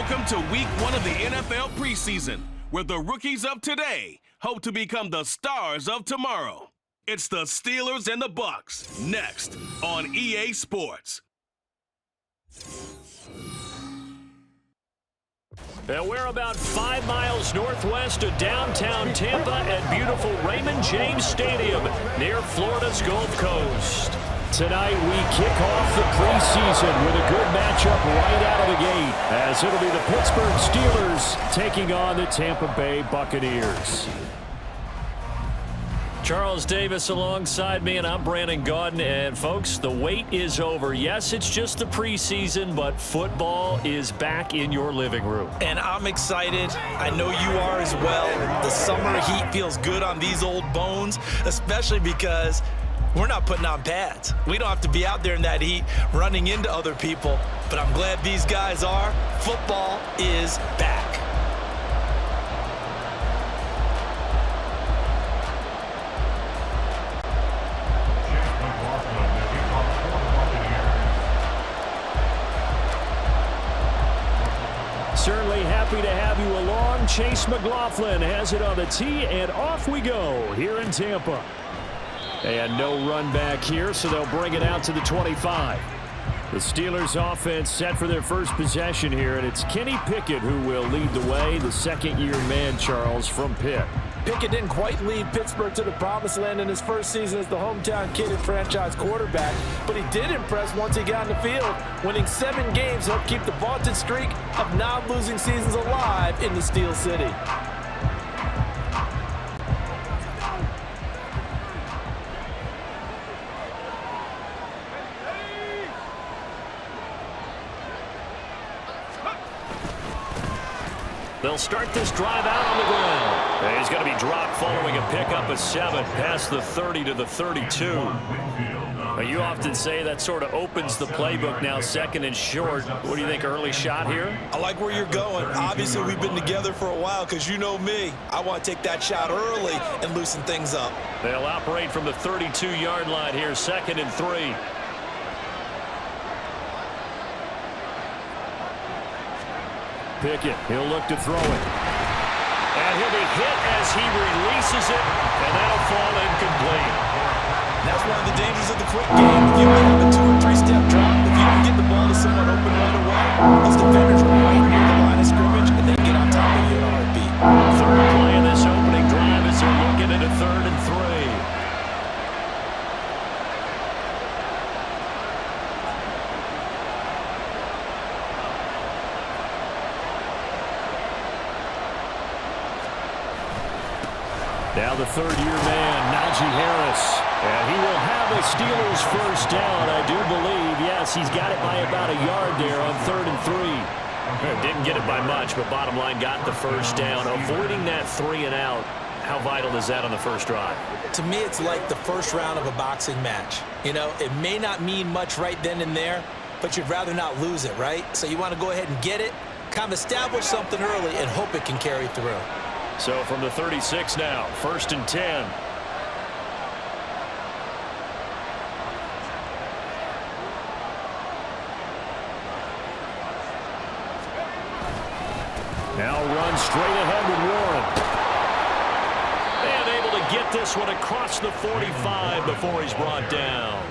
Welcome to week 1 of the NFL preseason, where the rookies of today hope to become the stars of tomorrow. It's the Steelers and the Bucs, next on EA Sports. And we're about 5 miles northwest of downtown Tampa at beautiful Raymond James Stadium near Florida's Gulf Coast. Tonight we kick off the preseason with a good matchup right out of the gate, as it'll be the Pittsburgh Steelers taking on the Tampa Bay Buccaneers. Charles Davis alongside me, and I'm Brandon Gaudin. And folks, the wait is over. Yes, it's just the preseason, but football is back in your living room. And I'm excited. I know you are as well. The summer heat feels good on these old bones, especially because we're not putting on pads. We don't have to be out there in that heat running into other people, but I'm glad these guys are. Football is back. Certainly happy to have you along. Chase McLaughlin has it on the tee, and off we go here in Tampa. And no run back here, so they'll bring it out to the 25. The Steelers offense set for their first possession here, and it's Kenny Pickett who will lead the way, the second-year man, Charles, from Pitt. Pickett didn't quite lead Pittsburgh to the promised land in his first season as the hometown kid and franchise quarterback, but he did impress once he got in the field. Winning 7 games helped keep the vaunted streak of non-losing seasons alive in the Steel City. They'll start this drive out on the ground. And he's going to be dropped following a pickup of 7 past the 30 to the 32. You often say that sort of opens the playbook now, second and short. What do you think, early shot here? I like where you're going. Obviously, we've been together for a while because you know me. I want to take that shot early and loosen things up. They'll operate from the 32-yard line here, second and 3. Pickett, he'll look to throw it. And he'll be hit as he releases it, and that'll fall incomplete. That's one of the dangers of the quick game. If you might have a 2- or 3-step drop, if you don't get the ball to someone open right away, those defenders are right near the line of scrimmage, and they get on top of you in a heartbeat. Third play in this opening drive as they're looking at a 3rd and 3. Now the third-year man, Najee Harris. And he will have a Steelers first down, I do believe. Yes, he's got it by about a yard there on 3rd and 3. Didn't get it by much, but bottom line got the first down. Avoiding that 3 and out, how vital is that on the first drive? To me, it's like the first round of a boxing match. You know, it may not mean much right then and there, but you'd rather not lose it, right? So you want to go ahead and get it, kind of establish something early, and hope it can carry through. So from the 36 now, 1st and 10. Now run straight ahead with Warren. And able to get this one across the 45 before he's brought down.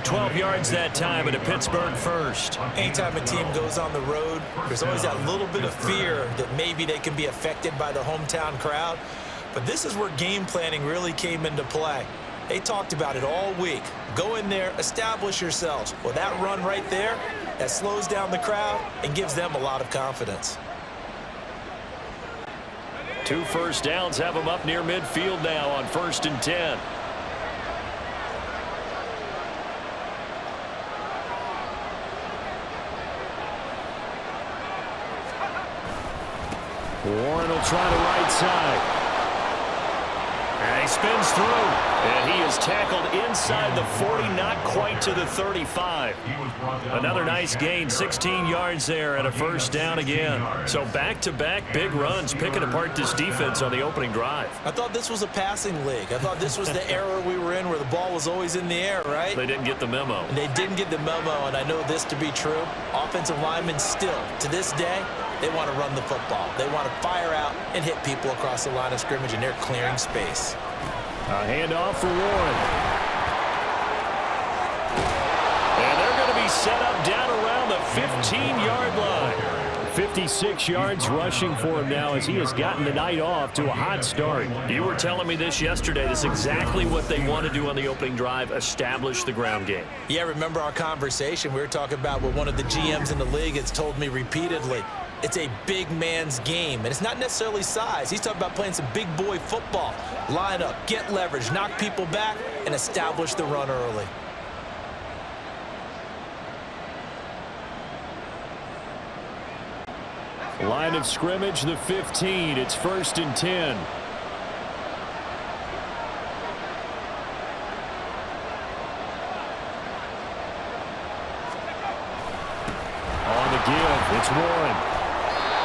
12 yards that time and a Pittsburgh first. Anytime a team goes on the road, there's always that little bit of fear that maybe they can be affected by the hometown crowd. But this is where game planning really came into play. They talked about it all week. Go in there, establish yourselves. Well, that run right there, that slows down the crowd and gives them a lot of confidence. 2 first downs have them up near midfield now on 1st and 10. Warren will try the right side. And he spins through. And he is tackled inside the 40, not quite to the 35. Another nice gain, 16 yards there and a first down again. So back-to-back big runs, picking apart this defense on the opening drive. I thought this was a passing league. I thought this was the era we were in where the ball was always in the air, right? They didn't get the memo. And they didn't get the memo, and I know this to be true. Offensive linemen still, to this day, they want to run the football. They want to fire out and hit people across the line of scrimmage, and they're clearing space. A handoff for Warren. And they're going to be set up down around the 15-yard line. 56 yards rushing for him now as he has gotten the night off to a hot start. You were telling me this yesterday. This is exactly what they want to do on the opening drive, establish the ground game. Yeah, remember our conversation? We were talking about what one of the GMs in the league has told me repeatedly. It's a big man's game, and it's not necessarily size. He's talking about playing some big boy football. Line up, get leverage, knock people back, and establish the run early. Line of scrimmage, the 15. It's 1st and 10. On the give, it's Warren.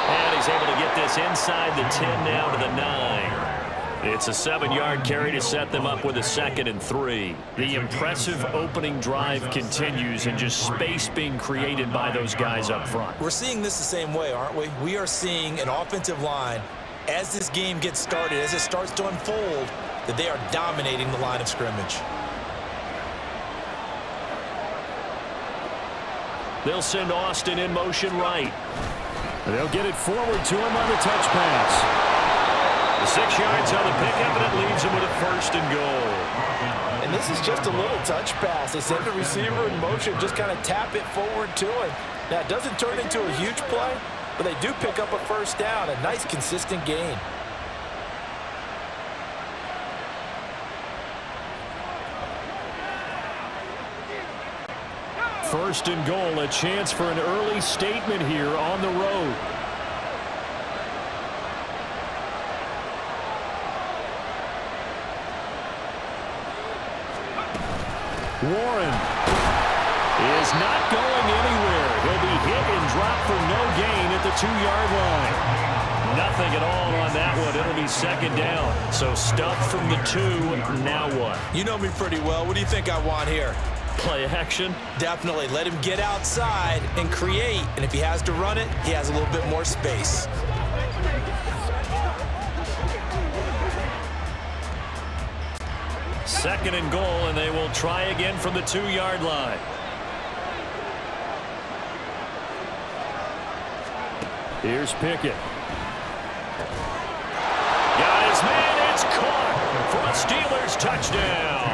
And he's able to get this inside the 10 now to the 9. It's a 7-yard carry to set them up with a 2nd and 3. The impressive opening drive continues and just space being created by those guys up front. We're seeing this the same way, aren't we? We are seeing an offensive line, as this game gets started, as it starts to unfold, that they are dominating the line of scrimmage. They'll send Austin in motion right. They'll get it forward to him on the touch pass. 6 yards on the pickup, and it leaves him with a 1st and goal. And this is just a little touch pass. They send the receiver in motion, just kind of tap it forward to him. Now, it doesn't turn into a huge play, but they do pick up a first down, a nice, consistent gain. First and goal, a chance for an early statement here on the road. Warren is not going anywhere. He'll be hit and dropped for no gain at the 2-yard line. Nothing at all on that one. It'll be 2nd down. So stuff from the 2. Now what? You know me pretty well. What do you think I want here? Play action? Definitely. Let him get outside and create. And if he has to run it, he has a little bit more space. Second and goal, and they will try again from the 2-yard line. Here's Pickett. Got his man. It's caught for a Steelers touchdown.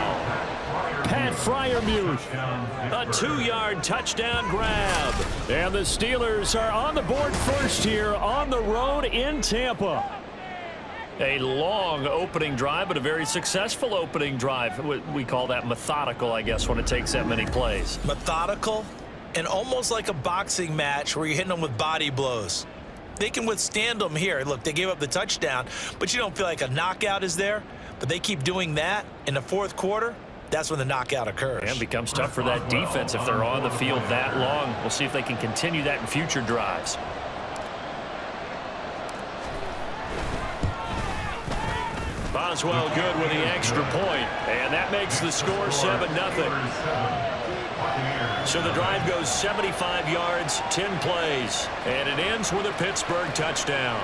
Pat Freiermuth. A 2-yard touchdown grab. And the Steelers are on the board first here on the road in Tampa. A long opening drive, but a very successful opening drive. We call that methodical, I guess, when it takes that many plays. Methodical and almost like a boxing match where you're hitting them with body blows. They can withstand them here. Look, they gave up the touchdown, but you don't feel like a knockout is there. But they keep doing that in the 4th quarter. That's when the knockout occurs. And becomes tough for that defense if they're on the field that long. We'll see if they can continue that in future drives. Boswell good with the extra point, and that makes the score 7-0. So the drive goes 75 yards, 10 plays, and it ends with a Pittsburgh touchdown.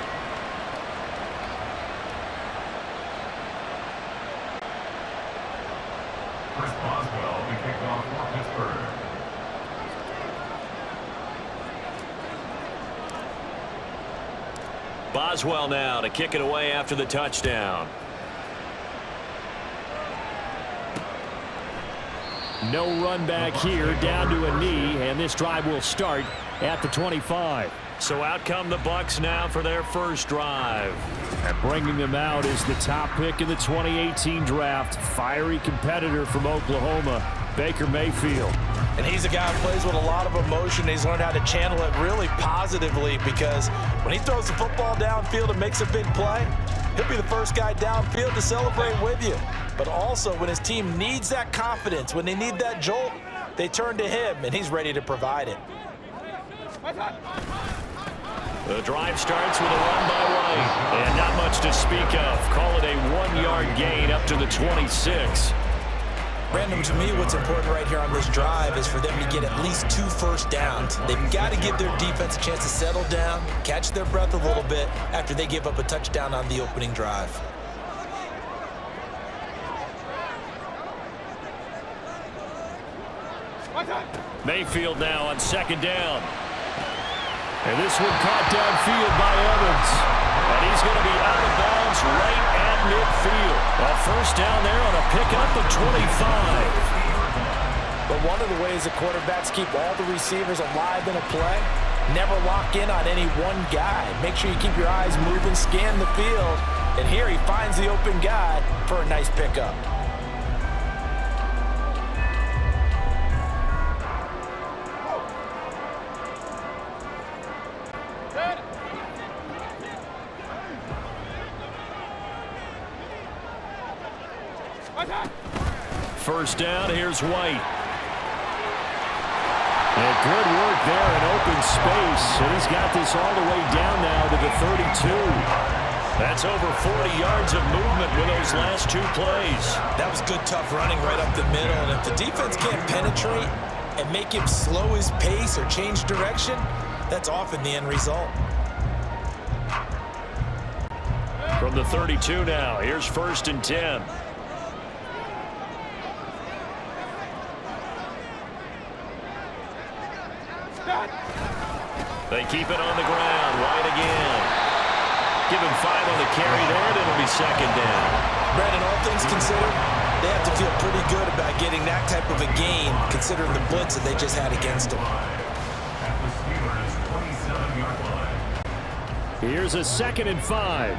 Chris Boswell, the kickoff for Pittsburgh. Boswell now to kick it away after the touchdown. No run back here, down to a knee, and this drive will start at the 25. So out come the Bucs now for their first drive. And bringing them out is the top pick in the 2018 draft, fiery competitor from Oklahoma, Baker Mayfield. And he's a guy who plays with a lot of emotion. He's learned how to channel it really positively because when he throws the football downfield and makes a big play, he'll be the first guy downfield to celebrate with you. but also when his team needs that confidence, when they need that jolt, they turn to him, and he's ready to provide it. The drive starts with a run by White, and not much to speak of. Call it a 1-yard gain up to the 26. Brandon, to me, what's important right here on this drive is for them to get at least 2 first downs. They've got to give their defense a chance to settle down, catch their breath a little bit after they give up a touchdown on the opening drive. Mayfield now on 2nd down. And this one caught downfield by Evans. And he's going to be out of bounds right at midfield. A first down there on a pickup of 25. But one of the ways the quarterbacks keep all the receivers alive in a play, never lock in on any one guy. Make sure you keep your eyes moving, scan the field. And here he finds the open guy for a nice pickup. First down, here's White. And good work there in open space. And he's got this all the way down now to the 32. That's over 40 yards of movement with those last 2 plays. That was good, tough running right up the middle. And if the defense can't penetrate and make him slow his pace or change direction, that's often the end result. From the 32 now, here's 1st and 10. They keep it on the ground. White again. Give him 5 on the carry there, and it'll be 2nd down. Brandon, all things considered, they have to feel pretty good about getting that type of a gain, considering the blitz that they just had against them. Here's a 2nd and 5.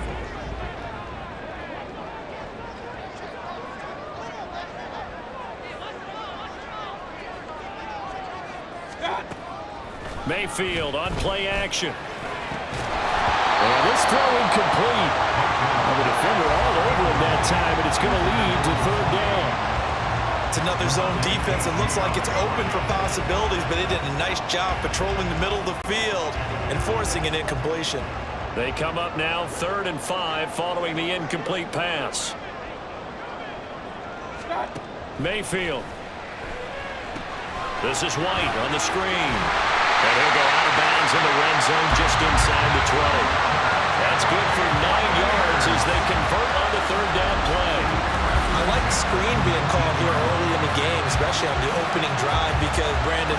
Mayfield on play action. And this throw incomplete. And the defender all over him that time, and it's going to lead to 3rd down. It's another zone defense. It looks like it's open for possibilities, but they did a nice job patrolling the middle of the field and forcing an incompletion. They come up now 3rd and 5 following the incomplete pass. Mayfield. This is White on the screen. And he'll go out of bounds in the red zone just inside the 20. That's good for 9 yards as they convert on the 3rd down play. I like the screen being called here early in the game, especially on the opening drive, because, Brandon,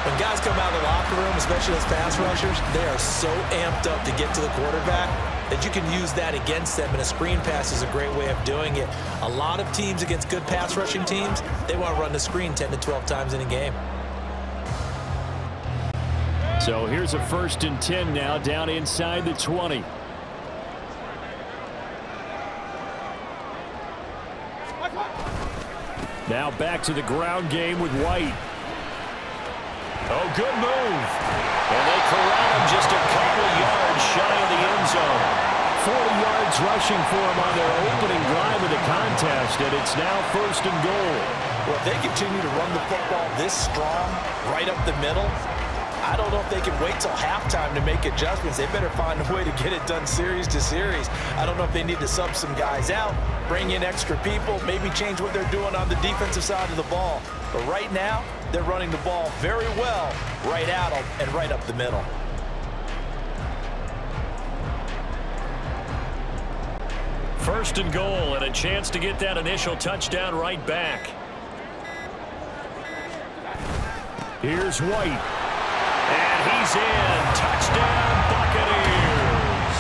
when guys come out of the locker room, especially as pass rushers, they are so amped up to get to the quarterback that you can use that against them, and a screen pass is a great way of doing it. A lot of teams against good pass rushing teams, they want to run the screen 10 to 12 times in a game. So here's a 1st and 10 now down inside the 20. Now back to the ground game with White. Oh, good move. And they corral him just a couple of yards shy of the end zone. 40 yards rushing for him on their opening drive of the contest, and it's now 1st and goal. Well, if they continue to run the football this strong, right up the middle, I don't know if they can wait till halftime to make adjustments. They better find a way to get it done series to series. I don't know if they need to sub some guys out, bring in extra people, maybe change what they're doing on the defensive side of the ball. But right now, they're running the ball very well right at them and right up the middle. First and goal, and a chance to get that initial touchdown right back. Here's White. And he's in. Touchdown, Buccaneers.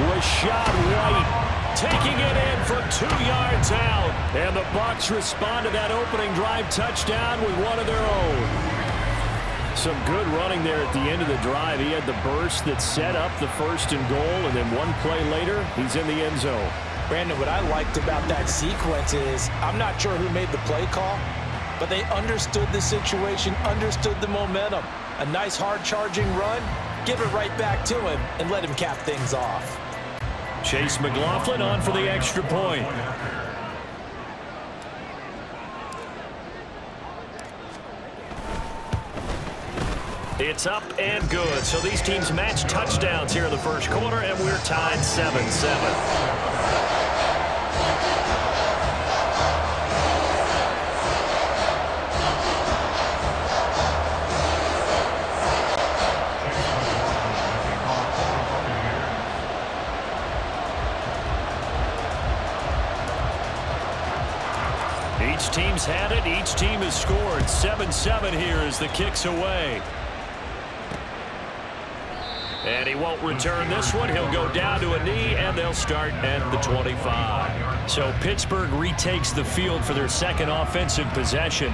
Rashad White taking it in for 2 yards out. And the Bucs respond to that opening drive touchdown with one of their own. Some good running there at the end of the drive. He had the burst that set up the 1st and goal, and then one play later, he's in the end zone. Brandon, what I liked about that sequence is I'm not sure who made the play call, but they understood the situation, understood the momentum. A nice hard-charging run, give it right back to him, and let him cap things off. Chase McLaughlin on for the extra point. It's up and good. So these teams match touchdowns here in the first quarter, and we're tied 7-7. Each team's had it. Each team has scored. 7-7 here as the kick's away. And he won't return this one. He'll go down to a knee, and they'll start at the 25. So Pittsburgh retakes the field for their second offensive possession.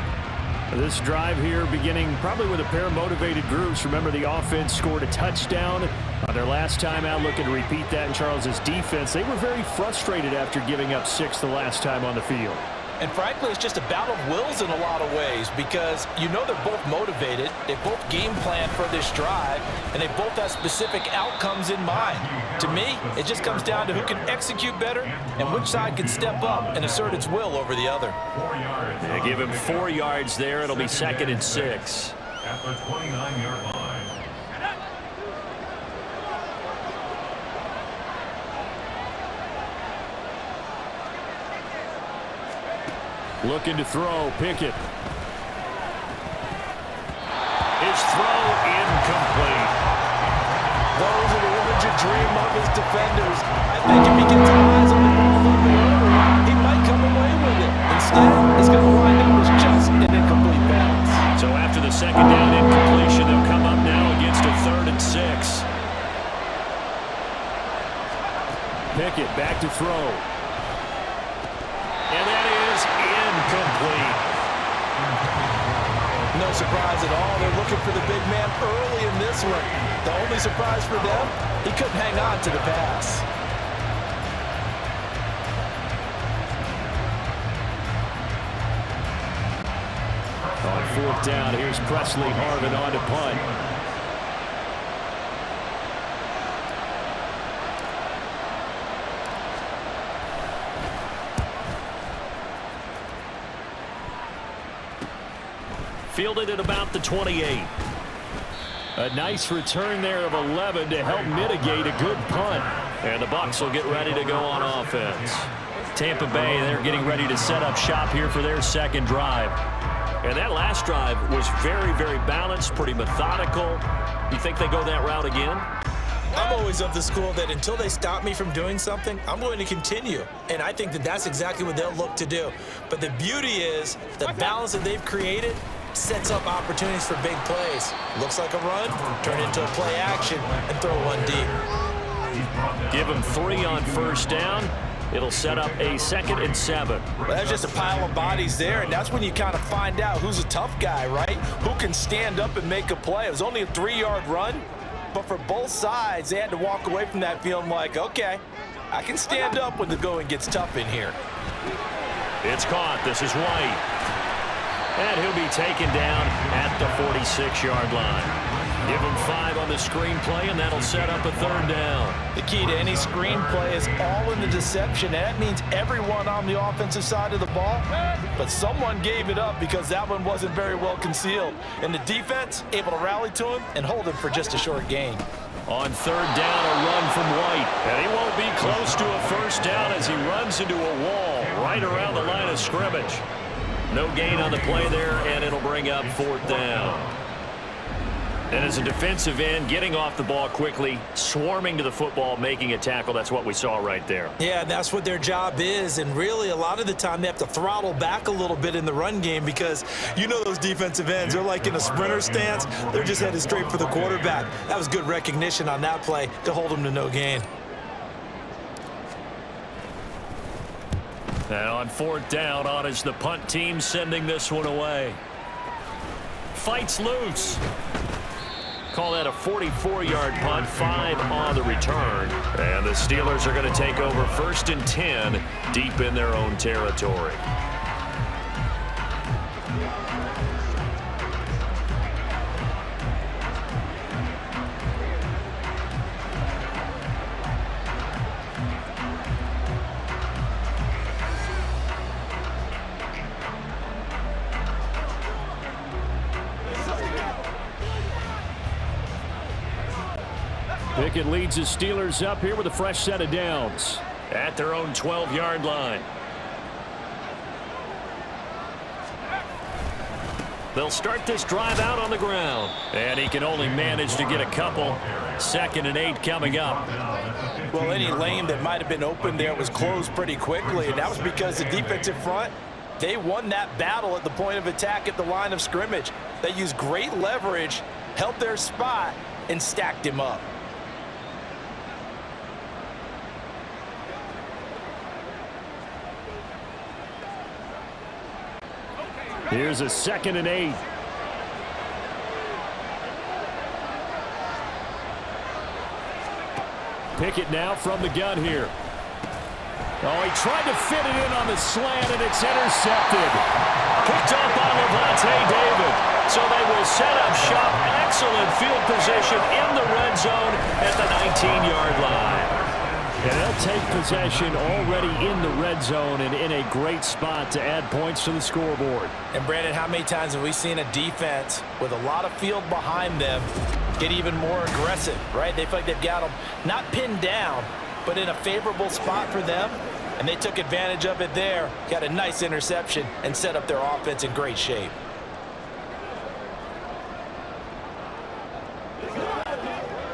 This drive here beginning probably with a pair of motivated groups. Remember, the offense scored a touchdown on their last time out. Looking to repeat that in Charles's defense. They were very frustrated after giving up 6 the last time on the field. And frankly, it's just a battle of wills in a lot of ways because you know they're both motivated. They both game plan for this drive, and they both have specific outcomes in mind. To me, it just comes down to who can execute better and which side can step up and assert its will over the other. They give him 4 yards there. It'll be 2nd and 6. At the 29-yard line. Looking to throw, Pickett. His throw incomplete. Those are the words you dream of as defenders. I think if he gets eyes on the ball a little bit earlier, he might come away with it. Instead, it's going to wind up as just an incomplete pass. So after the second down incompletion, they'll come up now against a 3rd and 6. Pickett back to throw. And that is incomplete. No surprise at all. They're looking for the big man early in this one. The only surprise for them, he couldn't hang on to the pass. On 4th down, here's Presley Harvin on to punt. Fielded at about the 28. A nice return there of 11 to help mitigate a good punt. And the Bucs will get ready to go on offense. Tampa Bay, they're getting ready to set up shop here for their second drive. And that last drive was very, very balanced, pretty methodical. You think they go that route again? I'm always of the school that until they stop me from doing something, I'm going to continue. And I think that that's exactly what they'll look to do. But the beauty is the balance that they've created sets up opportunities for big plays. Looks like a run, turn into a play action, and throw one deep. Give them 3 on 1st down. It'll set up a 2nd and 7. Well, that's just a pile of bodies there, and that's when you kind of find out who's a tough guy, right? Who can stand up and make a play. It was only a 3-yard run, but for both sides, they had to walk away from that feeling like, okay, I can stand up when the going gets tough in here. It's caught. This is White. And he'll be taken down at the 46-yard line. Give him 5 on the screenplay, and that'll set up a 3rd down. The key to any screenplay is all in the deception. And that means everyone on the offensive side of the ball, but someone gave it up because that one wasn't very well concealed. And the defense able to rally to him and hold him for just a short gain. On 3rd down, a run from White. And he won't be close to a 1st down as he runs into a wall right around the line of scrimmage. No gain on the play there, and it'll bring up 4th down. And as a defensive end, getting off the ball quickly, swarming to the football, making a tackle, that's what we saw right there. Yeah, and that's what their job is. And really, a lot of the time, they have to throttle back a little bit in the run game because you know those defensive ends, they're like in a sprinter stance. They're just headed straight for the quarterback. That was good recognition on that play to hold them to no gain. And on 4th down, on is the punt team sending this one away. Fights loose. Call that a 44-yard punt, 5 on the return. And the Steelers are going to take over 1st and 10 deep in their own territory. Pickett leads the Steelers up here with a fresh set of downs at their own 12-yard line. They'll start this drive out on the ground. And he can only manage to get a couple. 2nd and 8 coming up. Well, any lane that might have been open there was closed pretty quickly, and that was because the defensive front, they won that battle at the point of attack at the line of scrimmage. They used great leverage, held their spot, and stacked him up. Here's a 2nd and 8. Pickett now from the gun here. Oh, he tried to fit it in on the slant, and it's intercepted. Picked up on Levante David. So they will set up shop. Excellent field position in the red zone at the 19-yard line. And they'll take possession already in the red zone and in a great spot to add points to the scoreboard. And, Brandon, how many times have we seen a defense with a lot of field behind them get even more aggressive, right? They feel like they've got them not pinned down, but in a favorable spot for them, and they took advantage of it there, got a nice interception, and set up their offense in great shape.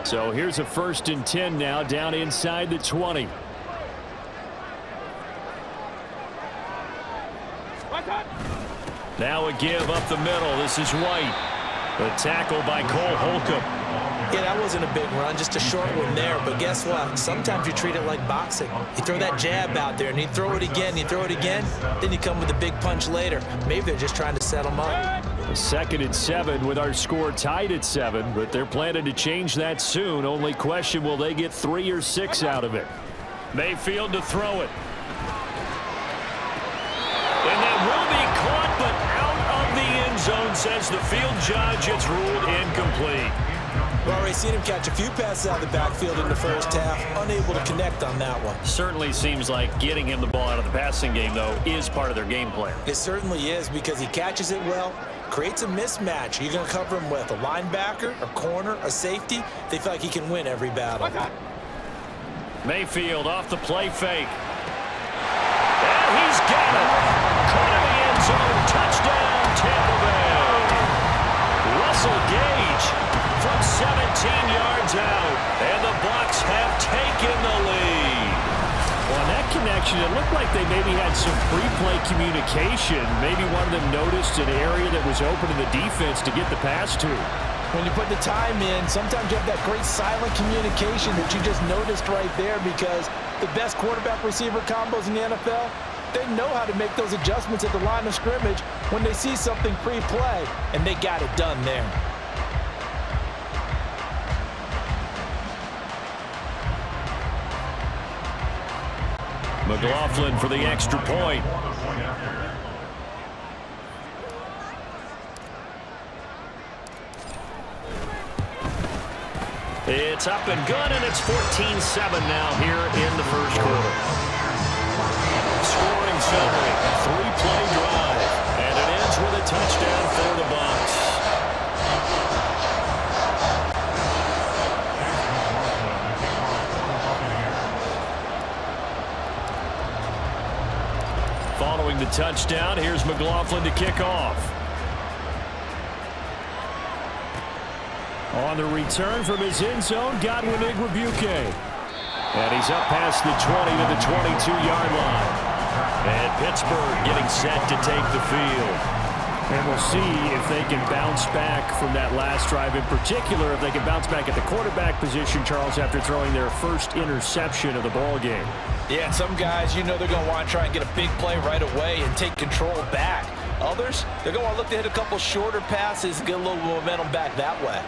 So here's a 1st and 10 now, down inside the 20. Now a give up the middle. This is White. The tackle by Cole Holcomb. Yeah, that wasn't a big run, just a short one there. But guess what? Sometimes you treat it like boxing. You throw that jab out there, and you throw it again, then you come with a big punch later. Maybe they're just trying to set them up. 2nd and 7 with our score tied at 7, but they're planning to change that soon. Only question, will they get 3 or 6 out of it? Mayfield to throw it. And that will be caught, but out of the end zone, says the field judge. It's ruled incomplete. We've already seen him catch a few passes out of the backfield in the first half, unable to connect on that one. Certainly seems like getting him the ball out of the passing game, though, is part of their game plan. It certainly is, because he catches it well, creates a mismatch. You're going to cover him with a linebacker, a corner, a safety. They feel like he can win every battle. Mayfield off the play fake. And he's got it. Caught in the end zone. Touchdown, Tampa Bay. Russell Gage from 17 yards out. And the Bucs have taken the lead. Well, in that connection, it looked like they maybe had some pre-play communication. Maybe one of them noticed an area that was open in the defense to get the pass to. When you put the time in, sometimes you have that great silent communication that you just noticed right there, because the best quarterback-receiver combos in the NFL, they know how to make those adjustments at the line of scrimmage when they see something pre-play, and they got it done there. McLaughlin for the extra point. It's up and good, and it's 14-7 now here in the first quarter. Scoring summary, 3-play drive, and it ends with a touchdown for the Bucs. Following the touchdown, here's McLaughlin to kick off. On the return from his end zone, Godwin Igwebuike. And he's up past the 20 to the 22-yard line. And Pittsburgh getting set to take the field. And we'll see if they can bounce back from that last drive. In particular, if they can bounce back at the quarterback position, Charles, after throwing their first interception of the ball game. Yeah, some guys, you know they're going to want to try and get a big play right away and take control back. Others, they're going to want to look to hit a couple shorter passes and get a little momentum back that way.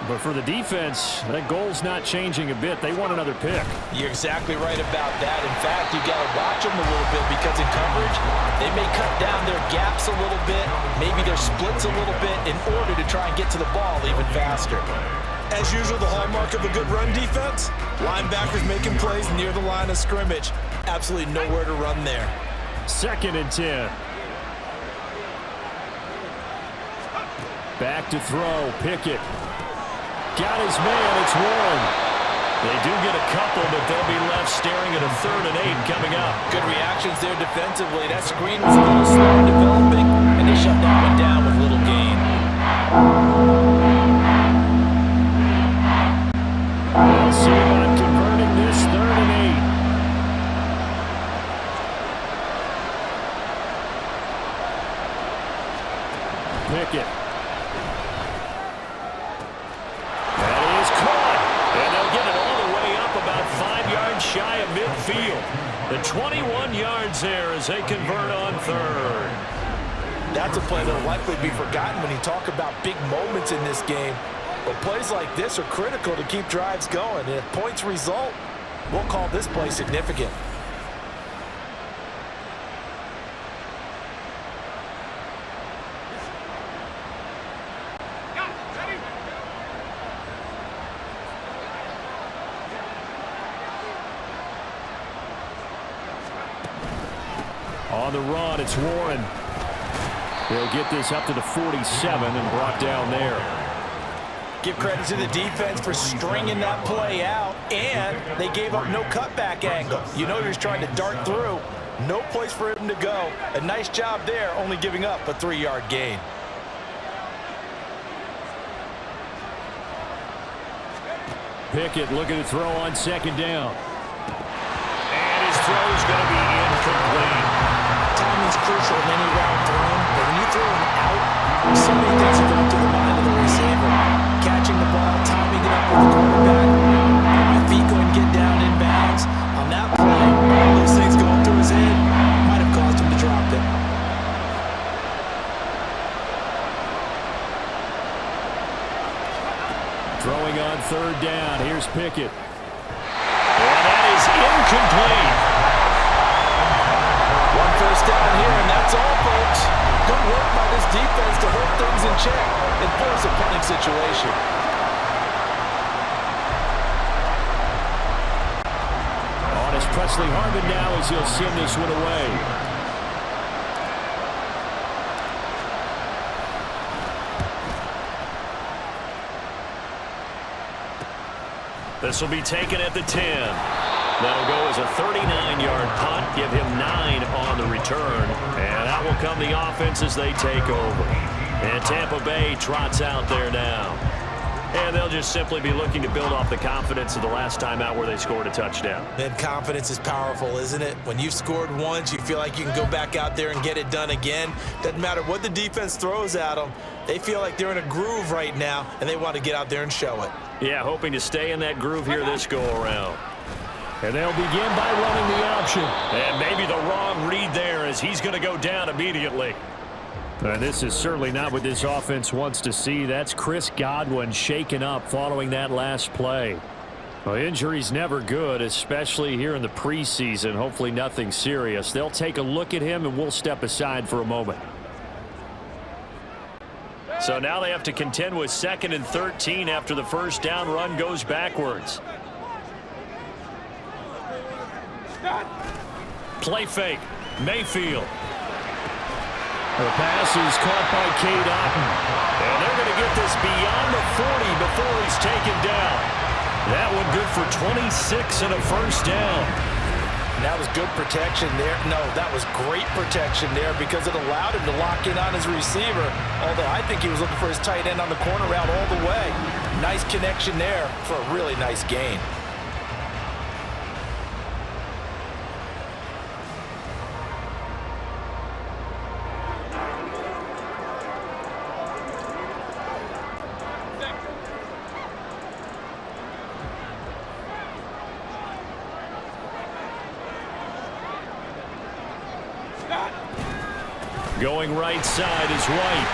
But for the defense, that goal's not changing a bit. They want another pick. You're exactly right about that. In fact, you got to watch them a little bit, because in coverage, they may cut down their gaps a little bit, maybe their splits a little bit, in order to try and get to the ball even faster. As usual, the hallmark of a good run defense, linebackers making plays near the line of scrimmage. Absolutely nowhere to run there. 2nd and 10. Back to throw. Pickett. Got his man. It's Warren. They do get a couple, but they'll be left staring at a 3rd and 8 coming up. Good reactions there defensively. That screen was a little slow in developing, and they shut that one down with little gain. We'll see about converting this 3rd and 8. Pickett. That is caught. And they'll get it all the way up about 5 yards shy of midfield. The 21 yards there as they convert on 3rd. That's a play that will likely be forgotten when you talk about big moments in this game. But plays like this are critical to keep drives going. And if points result, we'll call this play significant. On the run, it's Warren. They'll get this up to the 47 and brought down there. Give credit to the defense for stringing that play out, and they gave up no cutback angle. You know you're trying to dart through. No place for him to go. A nice job there, only giving up a 3-yard gain. Pickett looking to throw on 2nd down. And his throw's going to be incomplete. Timing's crucial in any route thrown, but when you throw an out, so many things are going through the mind of the receiver. Catching the ball, timing it up with the quarterback, my feet going to get down in bounds. On that play, all those things going through his head might have caused him to drop it. Throwing on 3rd down. Here's Pickett. And that is incomplete. One first down here, and that's all, folks. Good work by this defense to hold things in check and force a punting situation. On is Presley Harvin now as he'll send this one away. This will be taken at the 10. That'll go as a 39-yard punt, give him 9 on the return, and that will come the offense as they take over. And Tampa Bay trots out there now. And they'll just simply be looking to build off the confidence of the last time out where they scored a touchdown. Then confidence is powerful, isn't it? When you've scored once, you feel like you can go back out there and get it done again. Doesn't matter what the defense throws at them. They feel like they're in a groove right now, and they want to get out there and show it. Yeah, hoping to stay in that groove here this go-around. And they'll begin by running the option. And maybe the wrong read there as he's going to go down immediately. And this is certainly not what this offense wants to see. That's Chris Godwin shaken up following that last play. Well, injury's never good, especially here in the preseason. Hopefully nothing serious. They'll take a look at him, and we'll step aside for a moment. So now they have to contend with 2nd and 13 after the first down run goes backwards. Play fake. Mayfield. The pass is caught by Cade Otton. And they're going to get this beyond the 40 before he's taken down. That one good for 26 and a first down. That was good protection there. No, that was great protection there because it allowed him to lock in on his receiver. Although I think he was looking for his tight end on the corner route all the way. Nice connection there for a really nice gain. Going right side is White.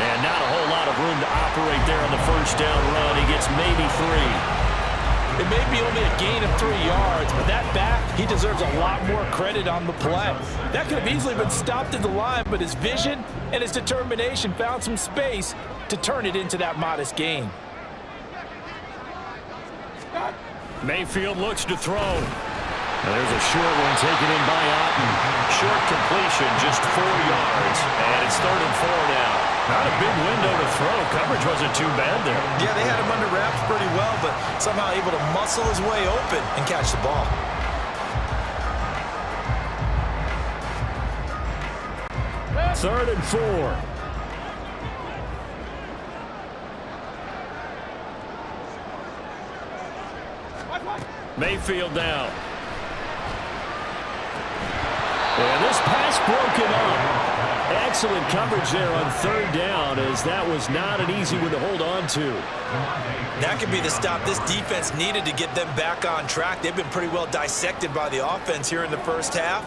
And not a whole lot of room to operate there on the first down run. He gets maybe 3. It may be only a gain of 3 yards, but that back, he deserves a lot more credit on the play. That could have easily been stopped at the line, but his vision and his determination found some space to turn it into that modest gain. Mayfield looks to throw. And there's a short one taken in by Otton. Short completion, just 4 yards. And it's 3rd and 4 now. Not a big window to throw. Coverage wasn't too bad there. Yeah, they had him under wraps pretty well, but somehow able to muscle his way open and catch the ball. Third and 4. Mayfield down. And this pass broken up. Excellent coverage there on third down, as that was not an easy one to hold on to. That could be the stop this defense needed to get them back on track. They've been pretty well dissected by the offense here in the first half.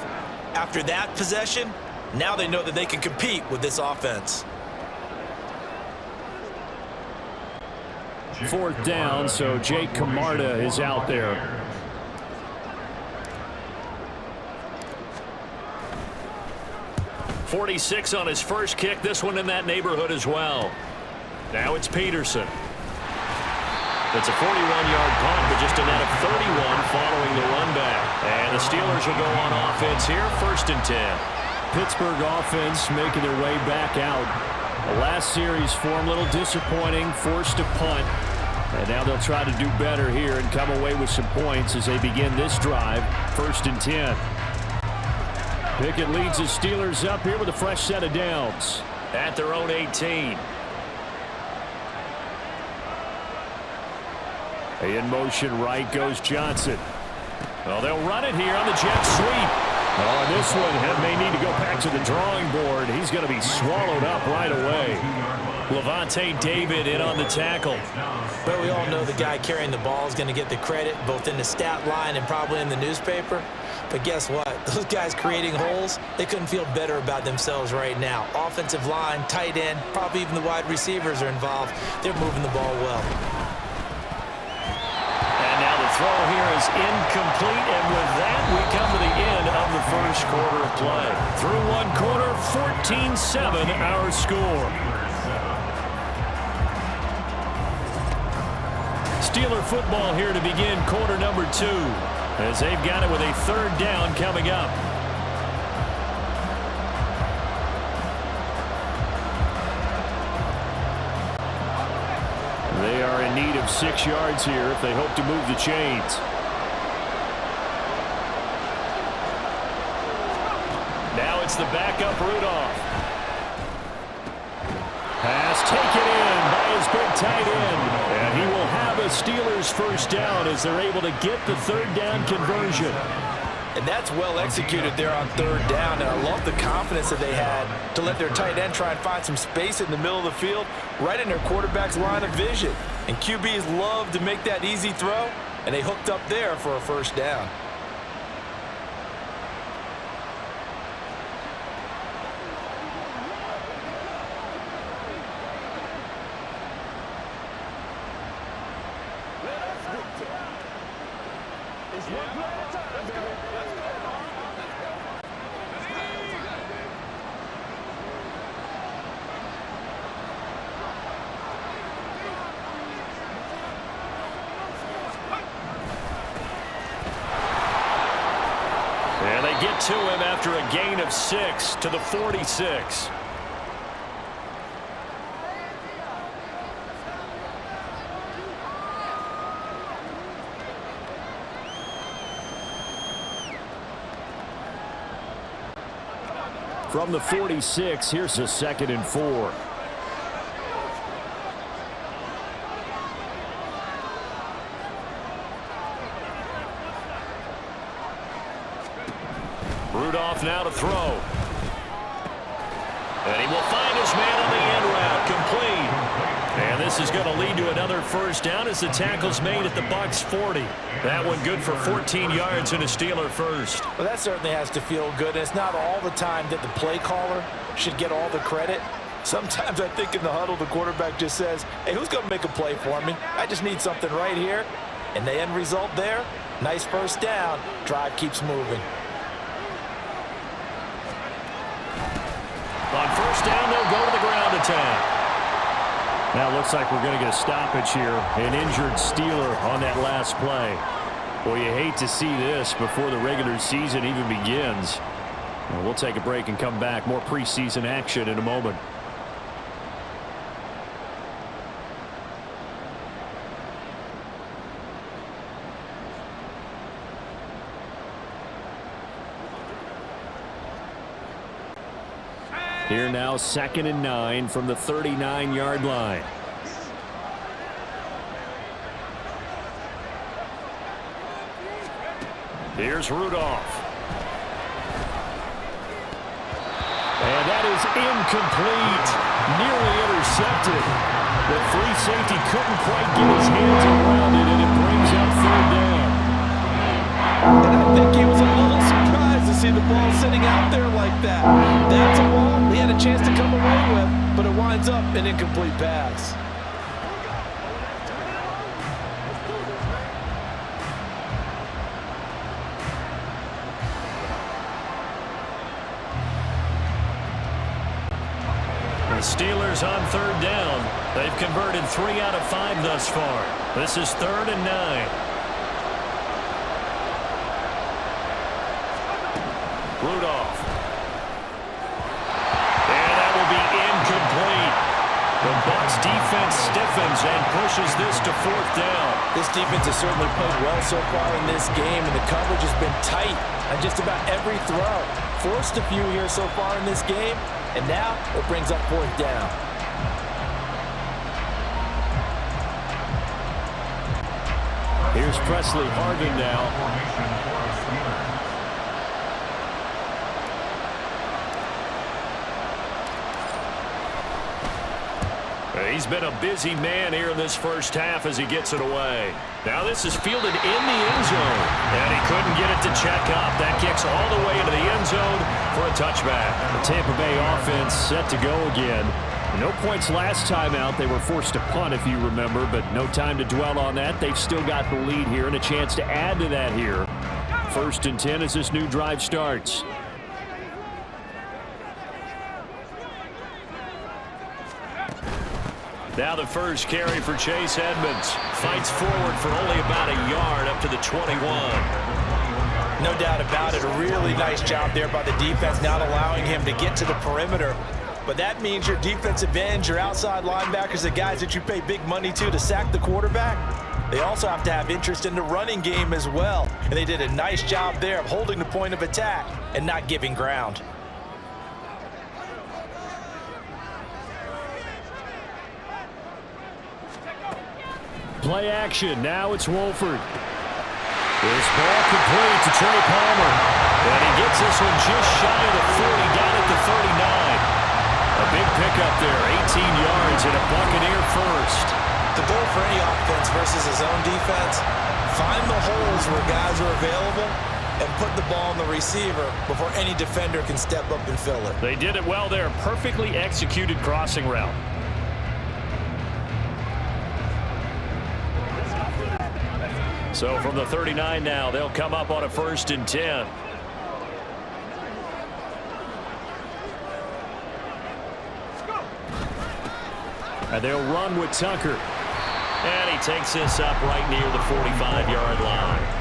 After that possession, now they know that they can compete with this offense. Fourth down, so Jake Camarda is out there. .46 on his first kick. This one in that neighborhood as well. Now it's Peterson. It's a 41-yard punt, but just a net of 31 following the run back. And the Steelers will go on offense here, 1st and 10. Pittsburgh offense making their way back out. The last series for them, a little disappointing, forced to punt. And now they'll try to do better here and come away with some points as they begin this drive, 1st and 10. Pickett leads the Steelers up here with a fresh set of downs at their own 18. In motion right goes Johnson. Well, they'll run it here on the jet sweep. Oh, and this one may need to go back to the drawing board. He's going to be swallowed up right away. Levante David in on the tackle. But we all know the guy carrying the ball is going to get the credit both in the stat line and probably in the newspaper. But guess what? Those guys creating holes, they couldn't feel better about themselves right now. Offensive line, tight end, probably even the wide receivers are involved. They're moving the ball well. And now the throw here is incomplete. And with that, we come to the end of the first quarter of play. Through one quarter, 14-7 our score. Steeler football here to begin quarter number 2, as they've got it with a 3rd down coming up. They are in need of 6 yards here if they hope to move the chains. Now it's the backup Rudolph. Pass taken in by his big tight end. And he will have a Steelers 1st down as they're able to get the 3rd down conversion. And that's well executed there on 3rd down. And I love the confidence that they had to let their tight end try and find some space in the middle of the field, right in their quarterback's line of vision. And QBs love to make that easy throw, and they hooked up there for a 1st down. And they get to him after a gain of 6 to the 46. From the 46, here's a 2nd and 4. Rudolph now to throw. And he will find his man on the end route, complete. And this is going to lead to another 1st down as the tackle's made at the Bucs 40. That one good for 14 yards and a Steeler 1st. Well, that certainly has to feel good. It's not all the time that the play caller should get all the credit. Sometimes I think in the huddle, the quarterback just says, hey, who's going to make a play for me? I just need something right here. And the end result there, nice 1st down. Drive keeps moving. On 1st down, they'll go to the ground attack. Now it looks like we're going to get a stoppage here. An injured Steeler on that last play. Well, you hate to see this before the regular season even begins. And we'll take a break and come back. More preseason action in a moment. Here now, 2nd and 9 from the 39-yard line. Here's Rudolph. And that is incomplete. Nearly intercepted. The free safety couldn't quite get his hands around it, and it brings up 3rd down. And I think he was a little surprised to see the ball sitting out there like that. That's a ball he had a chance to come away with, but it winds up an incomplete pass. The Steelers on 3rd down. They've converted 3 out of 5 thus far. This is 3rd and 9. Rudolph. And that will be incomplete. The Bucs defense stiffens and pushes this to 4th down. This defense has certainly played well so far in this game, and the coverage has been tight on just about every throw. Forced a few here so far in this game, and now it brings up 4th down. Here's Presley Harvin now. He's been a busy man here in this first half as he gets it away. Now this is fielded in the end zone, and he couldn't get it to check up. That kicks all the way into the end zone for a touchback. The Tampa Bay offense set to go again. No points last time out. They were forced to punt, if you remember, but no time to dwell on that. They've still got the lead here and a chance to add to that here. 1st and 10 as this new drive starts. Now the first carry for Chase Edmonds. Fights forward for only about a yard up to the 21. No doubt about it. A really nice job there by the defense, not allowing him to get to the perimeter. But that means your defensive ends, your outside linebackers, the guys that you pay big money to sack the quarterback, they also have to have interest in the running game as well. And they did a nice job there of holding the point of attack and not giving ground. Play action. Now it's Wolford. This ball complete to Trey Palmer. And he gets this one just shy of the 40, down at the 39. A big pickup there, 18 yards and a Buccaneer first. The goal for any offense versus his own defense, find the holes where guys are available and put the ball on the receiver before any defender can step up and fill it. They did it well there. Perfectly executed crossing route. So from the 39 now, they'll come up on a 1st and 10. And they'll run with Tucker. And he takes this up right near the 45-yard line.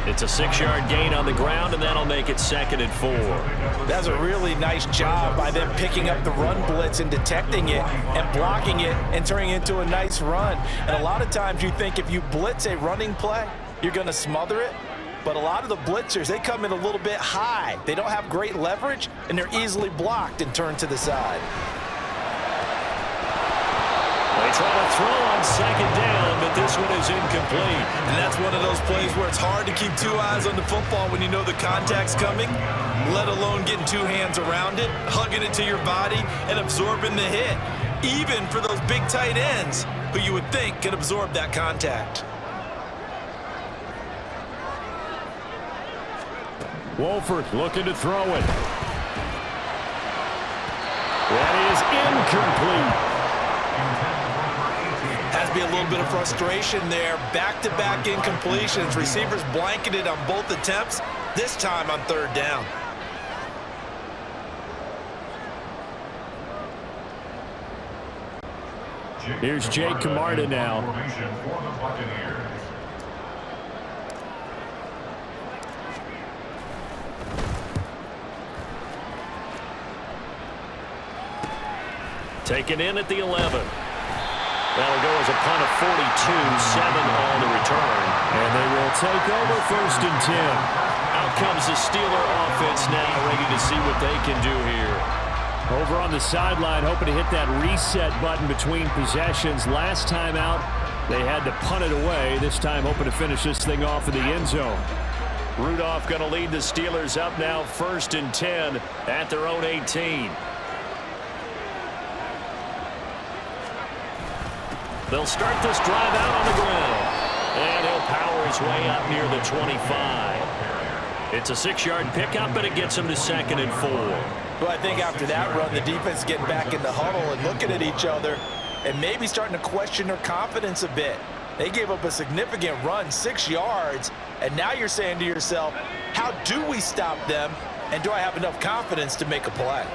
It's a 6-yard gain on the ground, and that'll make it 2nd and 4. That's a really nice job by them picking up the run blitz and detecting it and blocking it and turning it into a nice run. And a lot of times you think if you blitz a running play, you're going to smother it. But a lot of the blitzers, they come in a little bit high. They don't have great leverage, and they're easily blocked and turned to the side. They try to throw on 2nd down, but this one is incomplete. And that's one of those plays where it's hard to keep 2 eyes on the football when you know the contact's coming, let alone getting 2 hands around it, hugging it to your body, and absorbing the hit, even for those big tight ends who you would think can absorb that contact. Wolford looking to throw it. That is incomplete. Has to be a little bit of frustration there. Back-to-back incompletions. Receivers blanketed on both attempts, this time on 3rd down. Here's Jake Camarda now. Taken in at the 11. That'll go as a punt of 42, 7 on the return. And they will take over 1st and 10. Out comes the Steeler offense now, ready to see what they can do here. Over on the sideline, hoping to hit that reset button between possessions. Last time out, they had to punt it away. This time, hoping to finish this thing off in the end zone. Rudolph going to lead the Steelers up now 1st and 10 at their own 18. They'll start this drive out on the ground. And he'll power his way up near the 25. It's a 6-yard pickup, and it gets him to 2nd and 4. Well, I think after that run, the defense getting back in the huddle and looking at each other and maybe starting to question their confidence a bit. They gave up a significant run, 6 yards, and now you're saying to yourself, how do we stop them, and do I have enough confidence to make a play?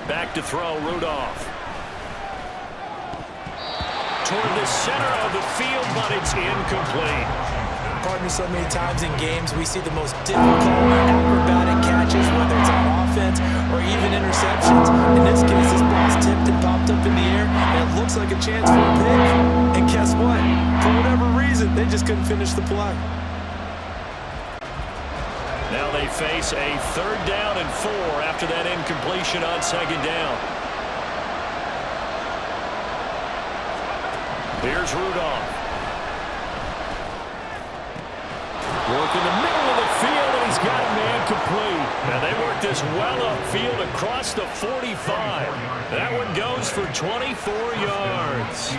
Back to throw, Rudolph. Toward the center of the field, but it's incomplete. Pardon me, so many times in games we see the most difficult acrobatic catches, whether it's on offense or even interceptions. In this case, this ball's tipped and popped up in the air, and it looks like a chance for a pick. And guess what? For whatever reason, they just couldn't finish the play. Now they face a 3rd down and 4 after that incompletion on 2nd down. Here's Rudolph. Work in the middle of the field, and he's got a man complete. And they work this well upfield across the 45. That one goes for 24 yards.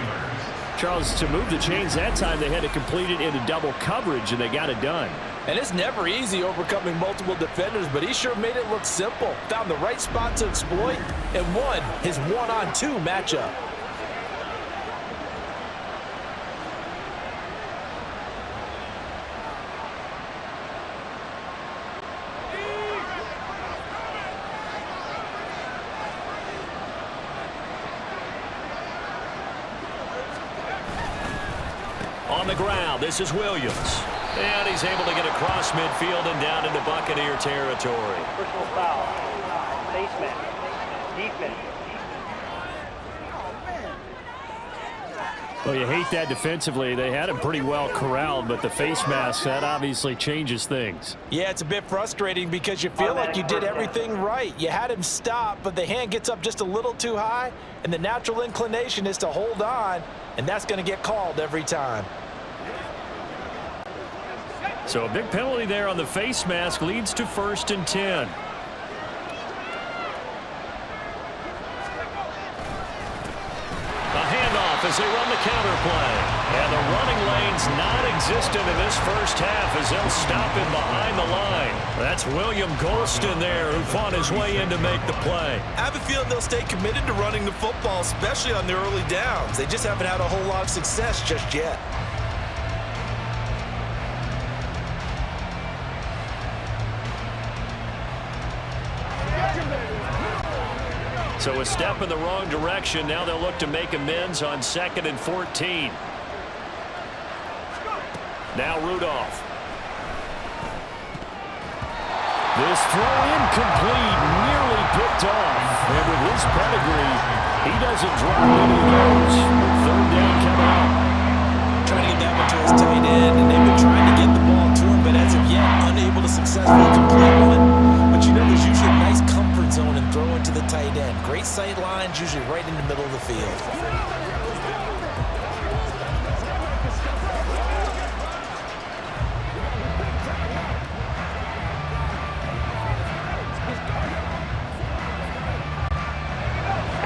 Charles, to move the chains that time, they had to complete it into double coverage, and they got it done. And it's never easy overcoming multiple defenders, but he sure made it look simple. Found the right spot to exploit and won his 1-on-2 matchup. On the ground, this is Williams. And he's able to get across midfield and down into Buccaneer territory. Personal foul. Face mask. Defense. Well, you hate that defensively. They had him pretty well corralled, but the face mask, that obviously changes things. Yeah, it's a bit frustrating because you feel like you did everything right. You had him stop, but the hand gets up just a little too high, and the natural inclination is to hold on, and that's going to get called every time. So a big penalty there on the face mask leads to 1st and 10. A handoff as they run the counter play. And the running lane's non-existent in this first half as they'll stop him behind the line. That's William Golston there who fought his way in to make the play. I have a feeling they'll stay committed to running the football, especially on their early downs. They just haven't had a whole lot of success just yet. So a step in the wrong direction. Now they'll look to make amends on 2nd and 14. Now Rudolph. This throw incomplete, nearly picked off. And with his pedigree, he doesn't drop any of those. 3rd down coming up. Trying to get that one to his tight end, and they've been trying to get the ball to him, but as of yet, unable to successfully complete one. But you know, there's usually a nice comfort zone in throwing to the tight end. Great sight lines, usually right in the middle of the field.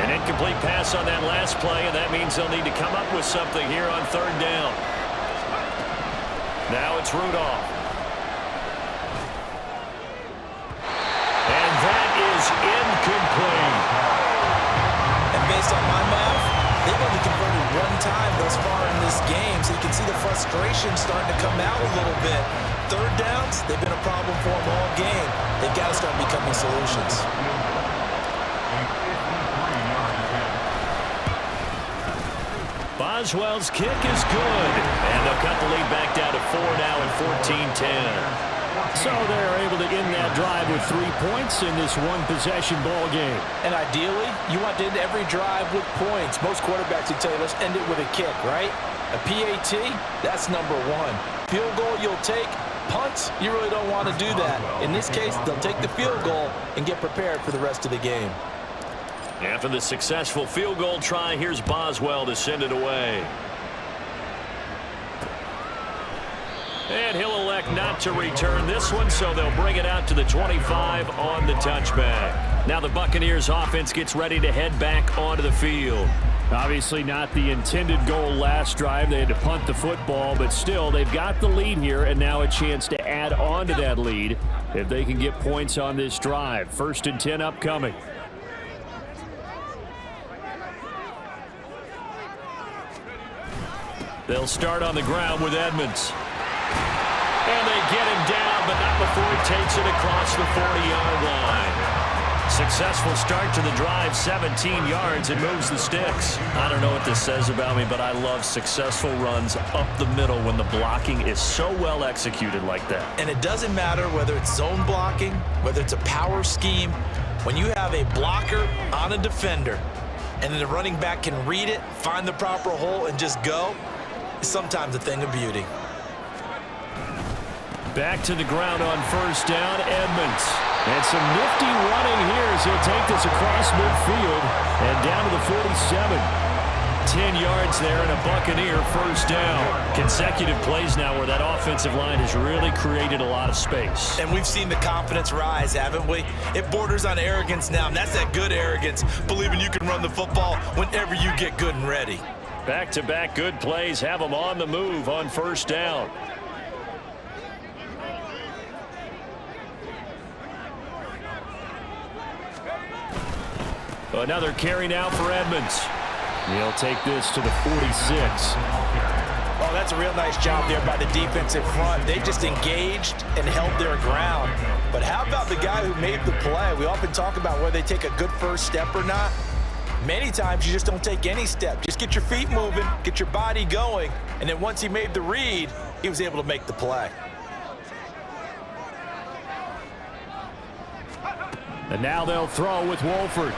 An incomplete pass on that last play, and that means they'll need to come up with something here on 3rd down. Now it's Rudolph. And that is incomplete. And based on my math, they've only converted one time thus far in this game, so you can see the frustration starting to come out a little bit. 3rd downs, they've been a problem for them all game. They've got to start becoming solutions. Boswell's kick is good. And they'll cut the lead back down to 4 now at 14-10. So they're able to end that drive with 3 points in this one-possession ball game. And ideally, you want to end every drive with points. Most quarterbacks would tell you, let's end it with a kick, right? A PAT, that's number 1. Field goal you'll take, punts, you really don't want to do that. In this case, they'll take the field goal and get prepared for the rest of the game. After the successful field goal try, here's Boswell to send it away. And he'll elect not to return this one, so they'll bring it out to the 25 on the touchback. Now the Buccaneers offense gets ready to head back onto the field. Obviously not the intended goal last drive. They had to punt the football, but still they've got the lead here, and now a chance to add on to that lead if they can get points on this drive. 1st and 10 upcoming. They'll start on the ground with Edmonds. And they get him down, but not before he takes it across the 40-yard line. Successful start to the drive, 17 yards, and moves the sticks. I don't know what this says about me, but I love successful runs up the middle when the blocking is so well executed like that. And it doesn't matter whether it's zone blocking, whether it's a power scheme. When you have a blocker on a defender, and then the running back can read it, find the proper hole, and just go, it's sometimes a thing of beauty. Back to the ground on 1st down, Edmonds. And some nifty running here as he'll take this across midfield and down to the 47. 10 yards there and a Buccaneer 1st down. Consecutive plays now where that offensive line has really created a lot of space. And we've seen the confidence rise, haven't we? It borders on arrogance now, and that's that good arrogance, believing you can run the football whenever you get good and ready. Back-to-back good plays have them on the move on 1st down. Another carry now for Edmonds. He'll take this to the 46. Oh, that's a real nice job there by the defensive front. They just engaged and held their ground. But how about the guy who made the play? We often talk about whether they take a good first step or not. Many times you just don't take any step. Just get your feet moving, get your body going, and then once he made the read, he was able to make the play. And now they'll throw with Wolford.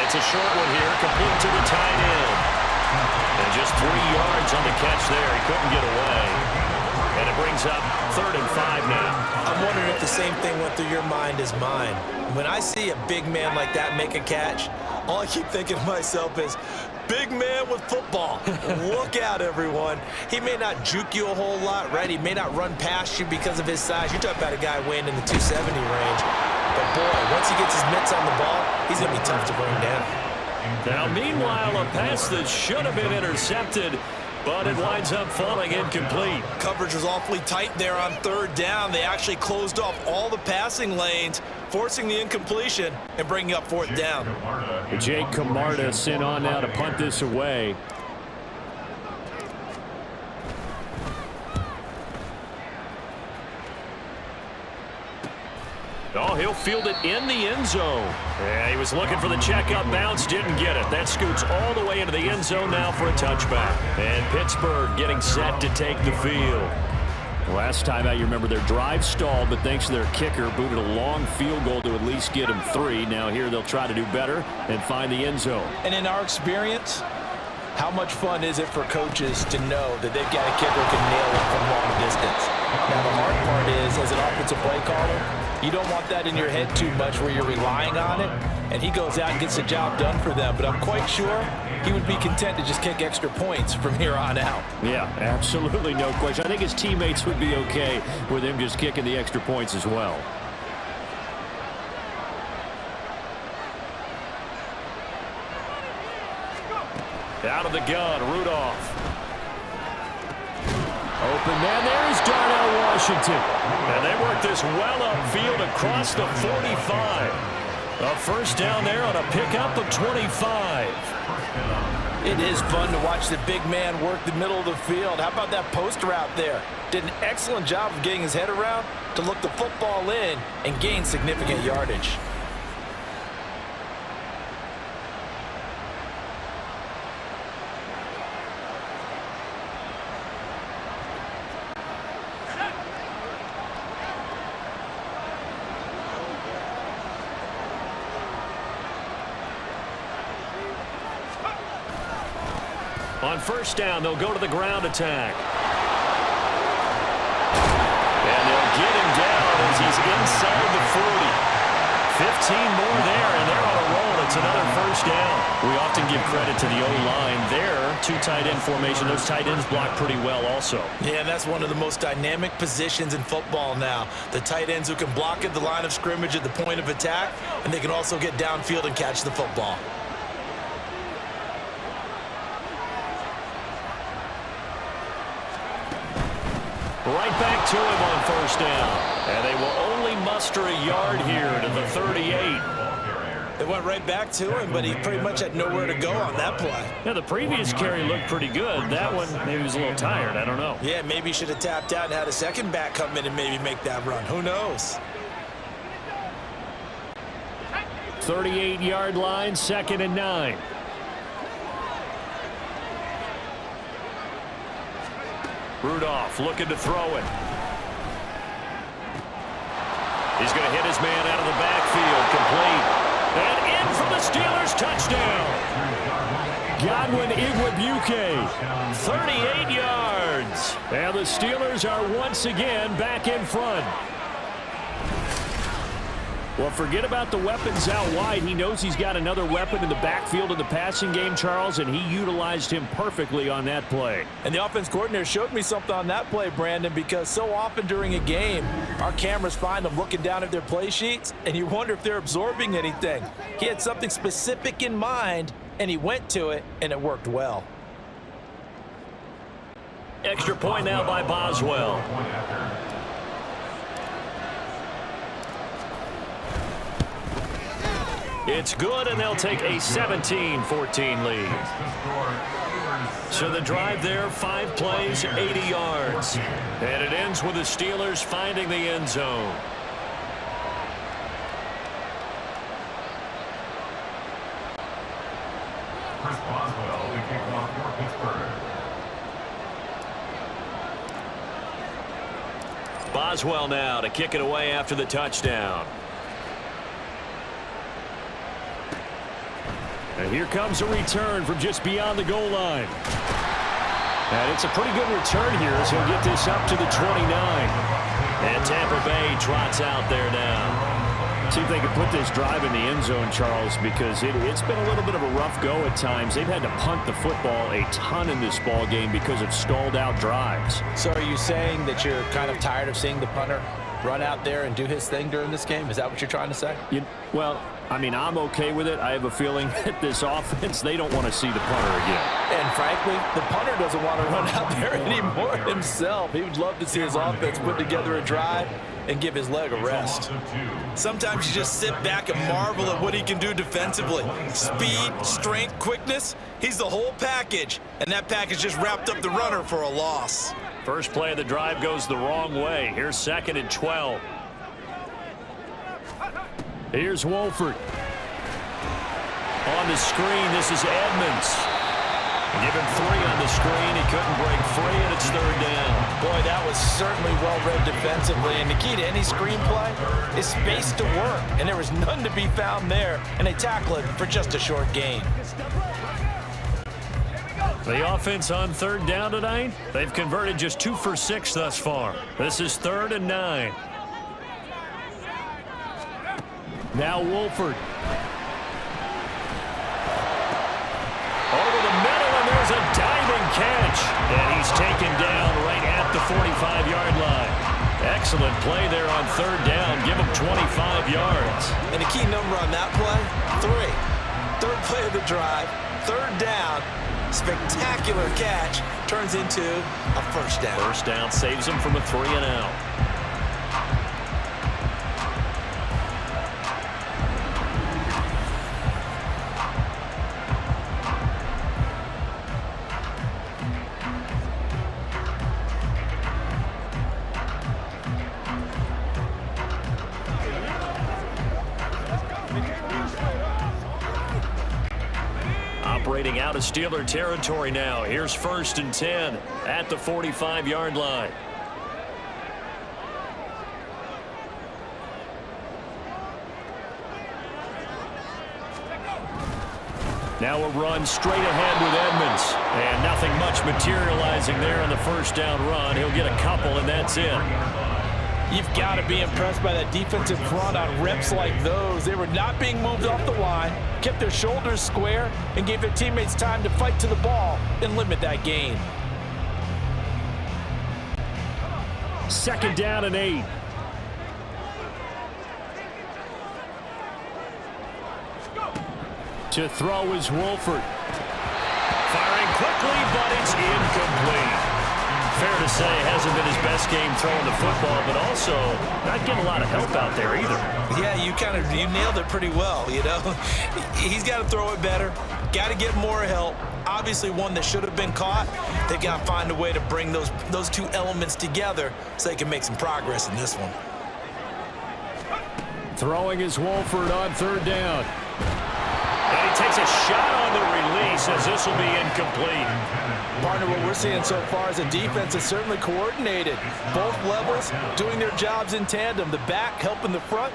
It's a short one here, complete to the tight end. And just 3 yards on the catch there. He couldn't get away. And it brings up 3rd and 5 now. I'm wondering if the same thing went through your mind as mine. When I see a big man like that make a catch, all I keep thinking to myself is, big man with football. Look out, everyone. He may not juke you a whole lot, right? He may not run past you because of his size. You're talking about a guy weighing in the 270 range. But, boy, once he gets his mitts on the ball, he's going to be tough to bring down. Now, meanwhile, a pass that should have been intercepted, but it winds up falling incomplete. Coverage was awfully tight there on 3rd down. They actually closed off all the passing lanes, forcing the incompletion and bringing up 4th down. Jake Camarda sent on now to punt this away. Oh, he'll field it in the end zone. Yeah, he was looking for the check-up bounce, didn't get it. That scoots all the way into the end zone now for a touchback. And Pittsburgh getting set to take the field. Last time out, you remember their drive stalled, but thanks to their kicker, booted a long field goal to at least get them 3. Now here they'll try to do better and find the end zone. And in our experience, how much fun is it for coaches to know that they've got a kicker who can nail it from long distance? Now the hard part is, as an offensive play caller, you don't want that in your head too much where you're relying on it, and he goes out and gets the job done for them. But I'm quite sure he would be content to just kick extra points from here on out. Yeah, absolutely no question. I think his teammates would be okay with him just kicking the extra points as well. Out of the gun, Rudolph. Open man, there is Darnell Washington. And they work this well upfield across the 45. A 1st down there on a pickup of 25. It is fun to watch the big man work the middle of the field. How about that post route there? Did an excellent job of getting his head around to look the football in and gain significant yardage. On 1st down, they'll go to the ground attack. inside the 40. 15 more there, and they're on a roll. It's another first down. We often give credit to the O-line there. Two tight end formation. Those tight ends block pretty well also. Yeah, that's one of the most dynamic positions in football now. The tight ends who can block at the line of scrimmage at the point of attack, and they can also get downfield and catch the football. Right back to him on first down. And they will only muster a yard here to the 38. They went right back to him, but he pretty much had nowhere to go on that play. Yeah, the previous carry looked pretty good. That one, maybe he was a little tired. I don't know. Yeah, maybe he should have tapped out and had a second back come in and maybe make that run. Who knows? 38-yard line, 2nd and 9. Rudolph looking to throw it. He's going to hit his man out of the backfield, complete. And in for the Steelers, touchdown. Godwin Igwebuike, 38 yards. And the Steelers are once again back in front. Well, forget about the weapons out wide. He knows he's got another weapon in the backfield of the passing game, Charles, and he utilized him perfectly on that play. And the offense coordinator showed me something on that play, Brandon, because so often during a game, our cameras find them looking down at their play sheets, and you wonder if they're absorbing anything. He had something specific in mind, and he went to it, and it worked well. Extra point now by Boswell. It's good, and they'll take a 17-14 lead. So the drive there, 5 plays, 80 yards. And it ends with the Steelers finding the end zone. Chris Boswell, the kickoff for Pittsburgh. Boswell now to kick it away after the touchdown. And here comes a return from just beyond the goal line. And it's a pretty good return here as he'll get this up to the 29. And Tampa Bay trots out there now. See if they can put this drive in the end zone, Charles, because it's been a little bit of a rough go at times. They've had to punt the football a ton in this ball game because of stalled out drives. So are you saying that you're kind of tired of seeing the punter run out there and do his thing during this game? Is that what you're trying to say? Well, I mean, I'm okay with it. I have a feeling that this offense, they don't want to see the punter again. And frankly, the punter doesn't want to run out there anymore himself. He would love to see his offense put together a drive and give his leg a rest. Sometimes you just sit back and marvel at what he can do defensively. Speed, strength, quickness, he's the whole package. And that package just wrapped up the runner for a loss. First play of the drive goes the wrong way. Here's 2nd and 12. Here's Wolford. On the screen, this is Edmonds. Give him 3 on the screen. He couldn't break free, and it's 3rd down. Boy, that was certainly well-read defensively. And the key to any screenplay is space to work. And there was none to be found there. And they tackle it for just a short gain. The offense on 3rd down tonight, they've converted just 2 for 6 thus far. This is 3rd and 9. Now Wolford. Over the middle, and there's a diving catch. And he's taken down right at the 45-yard line. Excellent play there on 3rd down. Give him 25 yards. And the key number on that play, 3. 3rd play of the drive, 3rd down. Spectacular catch turns into a first down. First down saves him from a 3-and-out. Operating out of Steeler territory now. Here's 1st and 10 at the 45-yard line. Now a run straight ahead with Edmonds. And nothing much materializing there on the 1st down run. He'll get a couple, and that's it. You've got to be impressed by that defensive front on reps like those. They were not being moved off the line, kept their shoulders square, and gave their teammates time to fight to the ball and limit that gain. 2nd down and 8. To throw is Wolford. Firing quickly, but it's incomplete. Fair to say, hasn't been his best game throwing the football, but also not getting a lot of help out there either. Yeah, you nailed it pretty well, you know. He's got to throw it better, got to get more help. Obviously one that should have been caught. They've got to find a way to bring those two elements together so they can make some progress in this one. Throwing is Wolford on 3rd down. And he takes a shot on the release as this will be incomplete. Partner, what we're seeing so far is a defense that's certainly coordinated. Both levels doing their jobs in tandem. The back helping the front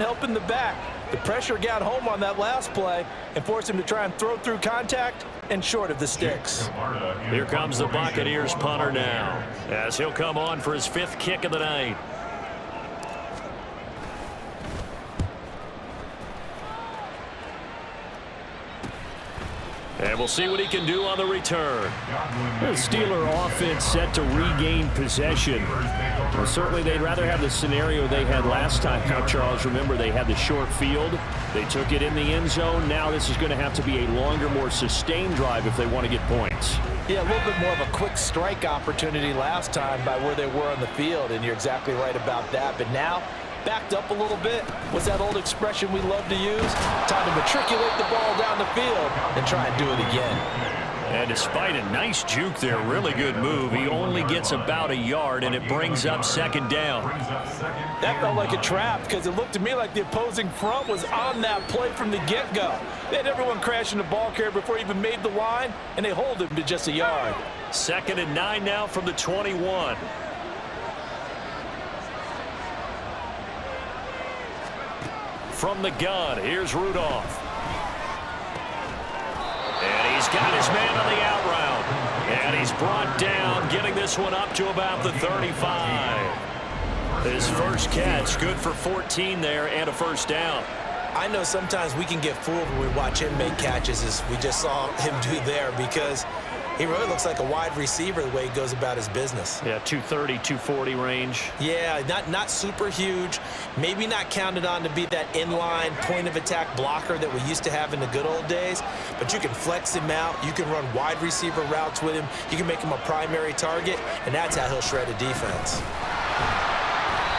helping the back. The pressure got home on that last play and forced him to try and throw through contact and short of the sticks. Here comes the Buccaneers punter now, as he'll come on for his 5th kick of the night. And we'll see what he can do on the return. The Steeler offense set to regain possession. Well, certainly they'd rather have the scenario they had last time. Now, Charles, remember they had the short field. They took it in the end zone. Now this is going to have to be a longer, more sustained drive if they want to get points. Yeah, a little bit more of a quick strike opportunity last time by where they were on the field, and you're exactly right about that. But now, backed up a little bit. What's that old expression we love to use? Time to matriculate the ball down the field and try and do it again. And despite a nice juke there, really good move, he only gets about a yard, and it brings up 2nd down. That felt like a trap because it looked to me like the opposing front was on that play from the get-go. They had everyone crashing the ball carrier before he even made the line, and they hold him to just a yard. 2nd and 9 now from the 21. From the gun, here's Rudolph. And he's got his man on the out route. And he's brought down, getting this one up to about the 35. His first catch, good for 14 there and a 1st down. I know sometimes we can get fooled when we watch him make catches, as we just saw him do there, because he really looks like a wide receiver the way he goes about his business. Yeah, 230, 240 range. Yeah, not super huge. Maybe not counted on to be that inline point-of-attack blocker that we used to have in the good old days. But you can flex him out. You can run wide receiver routes with him. You can make him a primary target, and that's how he'll shred a defense.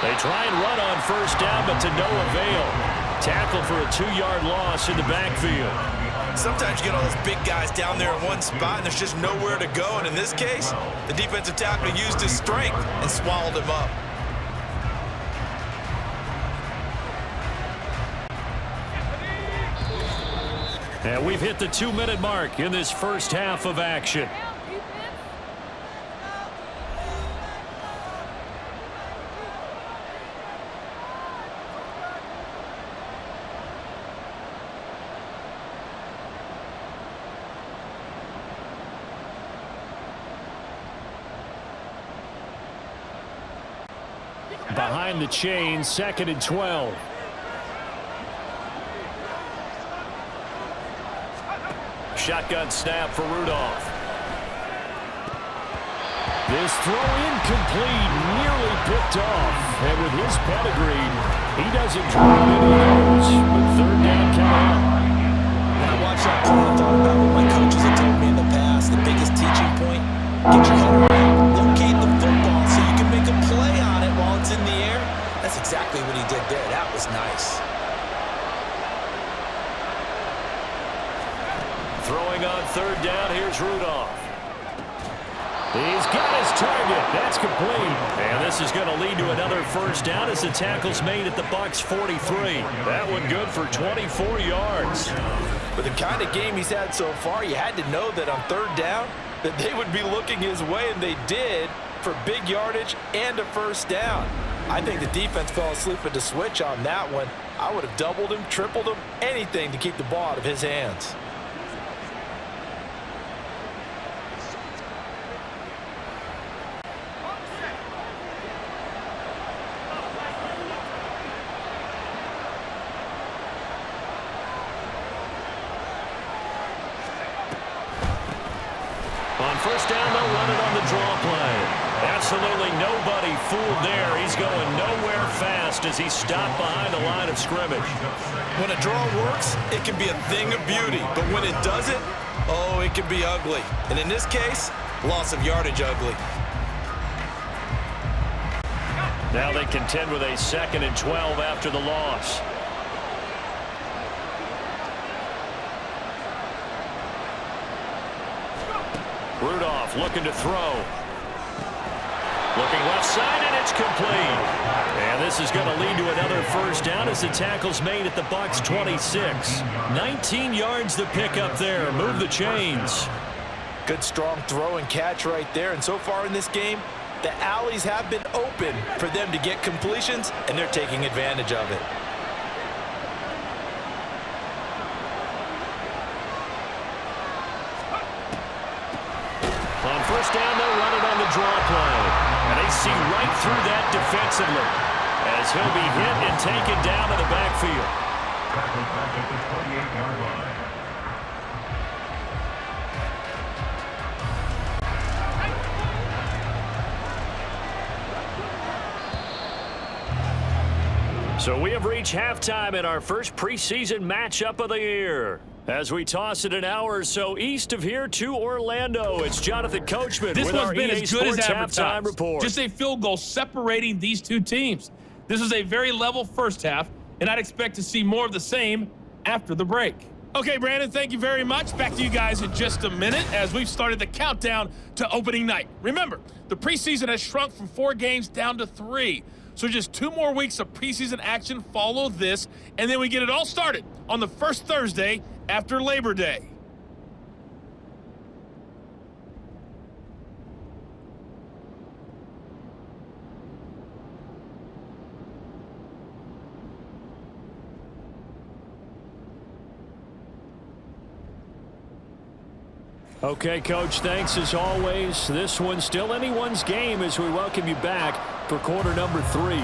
They try and run on 1st down, but to no avail. Tackle for a 2-yard loss in the backfield. Sometimes you get all those big guys down there in one spot, and there's just nowhere to go. And in this case, the defensive tackle used his strength and swallowed him up. And we've hit the 2-minute mark in this first half of action. Behind the chain, 2nd and 12. Shotgun snap for Rudolph. This throw incomplete, nearly picked off. And with his pedigree, he doesn't drop any of those. But 3rd down coming up. When I watched that play, I thought about what my coaches have told me in the past. The biggest teaching point, get your head around, locate the football so you can make a play on it while it's in the air. That's exactly what he did there. That was nice. Throwing on 3rd down, here's Rudolph. He's got his target. That's complete. And this is going to lead to another 1st down as the tackle's made at the Bucs 43. That one good for 24 yards. With the kind of game he's had so far, you had to know that on 3rd down that they would be looking his way, and they did, for big yardage and a 1st down. I think the defense fell asleep at the switch on that one. I would have doubled him, tripled him, anything to keep the ball out of his hands. first down, they'll run it on the draw play. Absolutely nobody fooled there. He's going nowhere fast as he's stopped behind the line of scrimmage. When a draw works, it can be a thing of beauty. But when it doesn't, oh, it can be ugly. And in this case, loss of yardage ugly. Now they contend with a 2nd and 12 after the loss. Rudolph looking to throw. Looking left side, and it's complete. And this is going to lead to another first down as the tackle's made at the Bucs 26. 19 yards to pick up there. Move the chains. Good strong throw and catch right there. And so far in this game, the alleys have been open for them to get completions, and they're taking advantage of it. On first down, they'll run it on the draw play. And they see right through that defensively as he'll be hit and taken down to the backfield. Tackled back at the 28-yard line. So we have reached halftime in our first preseason matchup of the year. As we toss it an hour or so east of here to Orlando, it's Jonathan Coachman This with one's our been EA as good as Sports halftime advertised. report. Just a field goal separating these two teams. This is a very level first half, and I'd expect to see more of the same after the break. Okay, Brandon, thank you very much. Back to you guys in just a minute as we've started the countdown to opening night. Remember, the preseason has shrunk from 4 games down to 3. So just 2 more weeks of preseason action follow this, and then we get it all started on the first Thursday after Labor Day. Okay, Coach, thanks as always. This one's still anyone's game as we welcome you back for quarter number 3.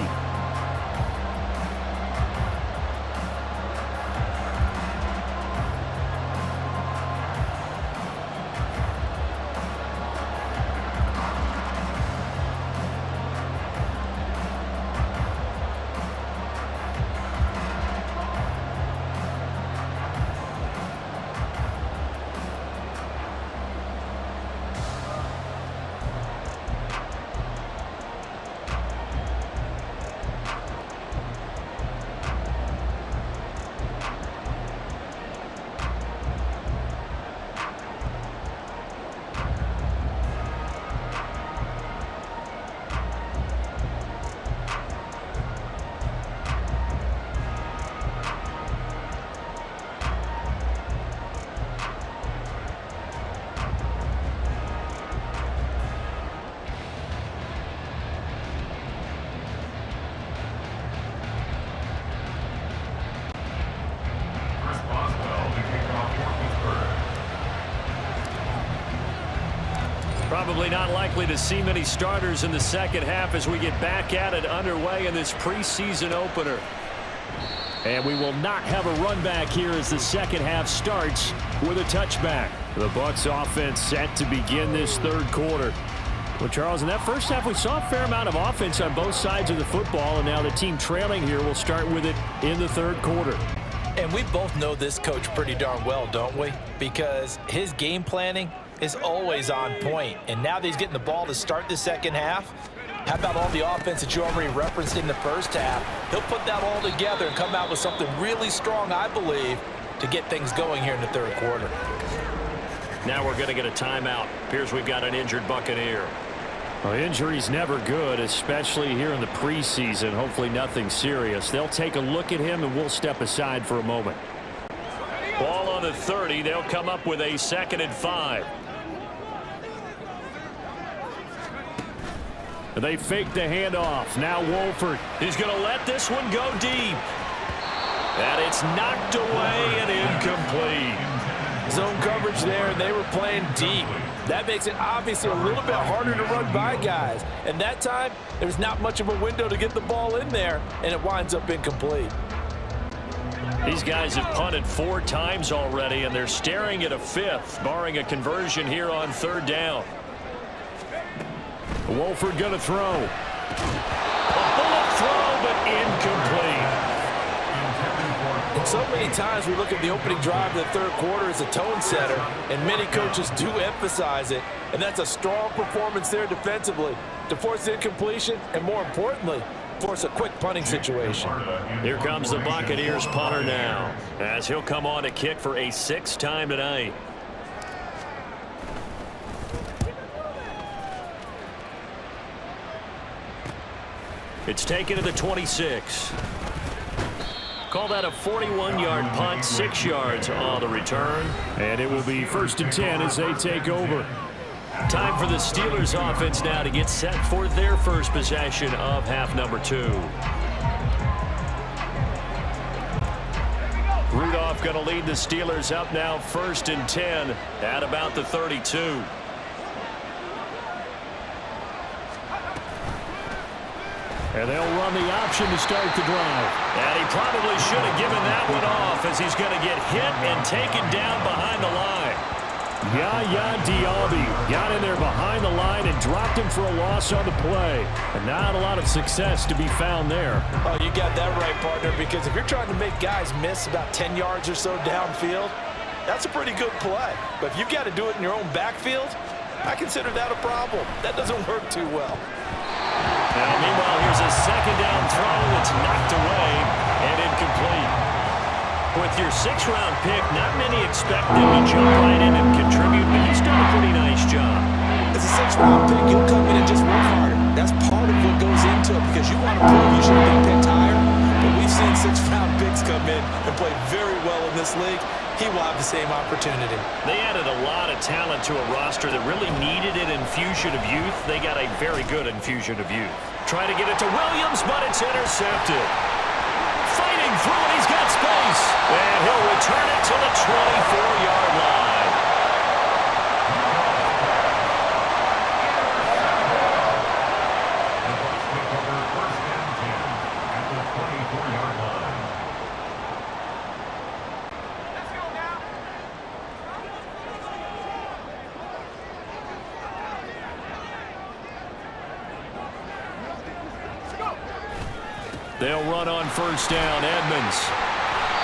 Probably not likely to see many starters in the second half as we get back at it underway in this preseason opener. And we will not have a run back here as the second half starts with a touchback. The Bucs offense set to begin this third quarter. Well, Charles, in that first half, we saw a fair amount of offense on both sides of the football, and now the team trailing here will start with it in the third quarter. And we both know this coach pretty darn well, don't we? Because his game planning is always on point. And now that he's getting the ball to start the second half, how about all the offense that you already referenced in the first half? He'll put that all together and come out with something really strong, I believe, to get things going here in the third quarter. Now we're going to get a timeout. Appears we've got an injured Buccaneer. Well, injury's never good, especially here in the preseason. Hopefully nothing serious. They'll take a look at him, and we'll step aside for a moment. Ball on the 30. They'll come up with a 2nd and 5. They fake the handoff. Now Wolford. He's going to let this one go deep. And it's knocked away and incomplete. Zone coverage there, and they were playing deep. That makes it obviously a little bit harder to run by guys. And that time, there's not much of a window to get the ball in there, and it winds up incomplete. These guys have punted 4 times already, and they're staring at a 5th, barring a conversion here on 3rd down. Wolford going to throw. A bullet throw, but incomplete. And so many times we look at the opening drive of the 3rd quarter as a tone setter, and many coaches do emphasize it, and that's a strong performance there defensively to force incompletion and, more importantly, force a quick punting situation. Here comes the Buccaneers punter now, as he'll come on to kick for a 6th time tonight. It's taken to the 26. Call that a 41-yard punt, 6 yards on the return. And it will be 1st and 10 as they take over. Time for the Steelers offense now to get set for their first possession of half number 2. Rudolph going to lead the Steelers up now 1st and 10 at about the 32. And they'll run the option to start the drive. And he probably should have given that one off as he's going to get hit and taken down behind the line. Yaya Diaby got in there behind the line and dropped him for a loss on the play. And not a lot of success to be found there. Oh, you got that right, partner, because if you're trying to make guys miss about 10 yards or so downfield, that's a pretty good play. But if you've got to do it in your own backfield, I consider that a problem. That doesn't work too well. Now, meanwhile, here's a 2nd down throw that's knocked away and incomplete. With your 6th-round pick, not many expect him to jump right in and contribute, but he's done a pretty nice job. As a 6th-round pick, you'll come in and just work harder. That's part of what goes into it because you want to prove you should have been picked higher. But we've seen 6th-round picks come in and play very well in this league. He will have the same opportunity. They added a lot of talent to a roster that really needed an infusion of youth. They got a very good infusion of youth. Trying to get it to Williams, but it's intercepted. Fighting through it, he's got space. And he'll return it to the 24-yard line. Take over 1st and 10 at the 24-yard line. They'll run on 1st down, Edmonds.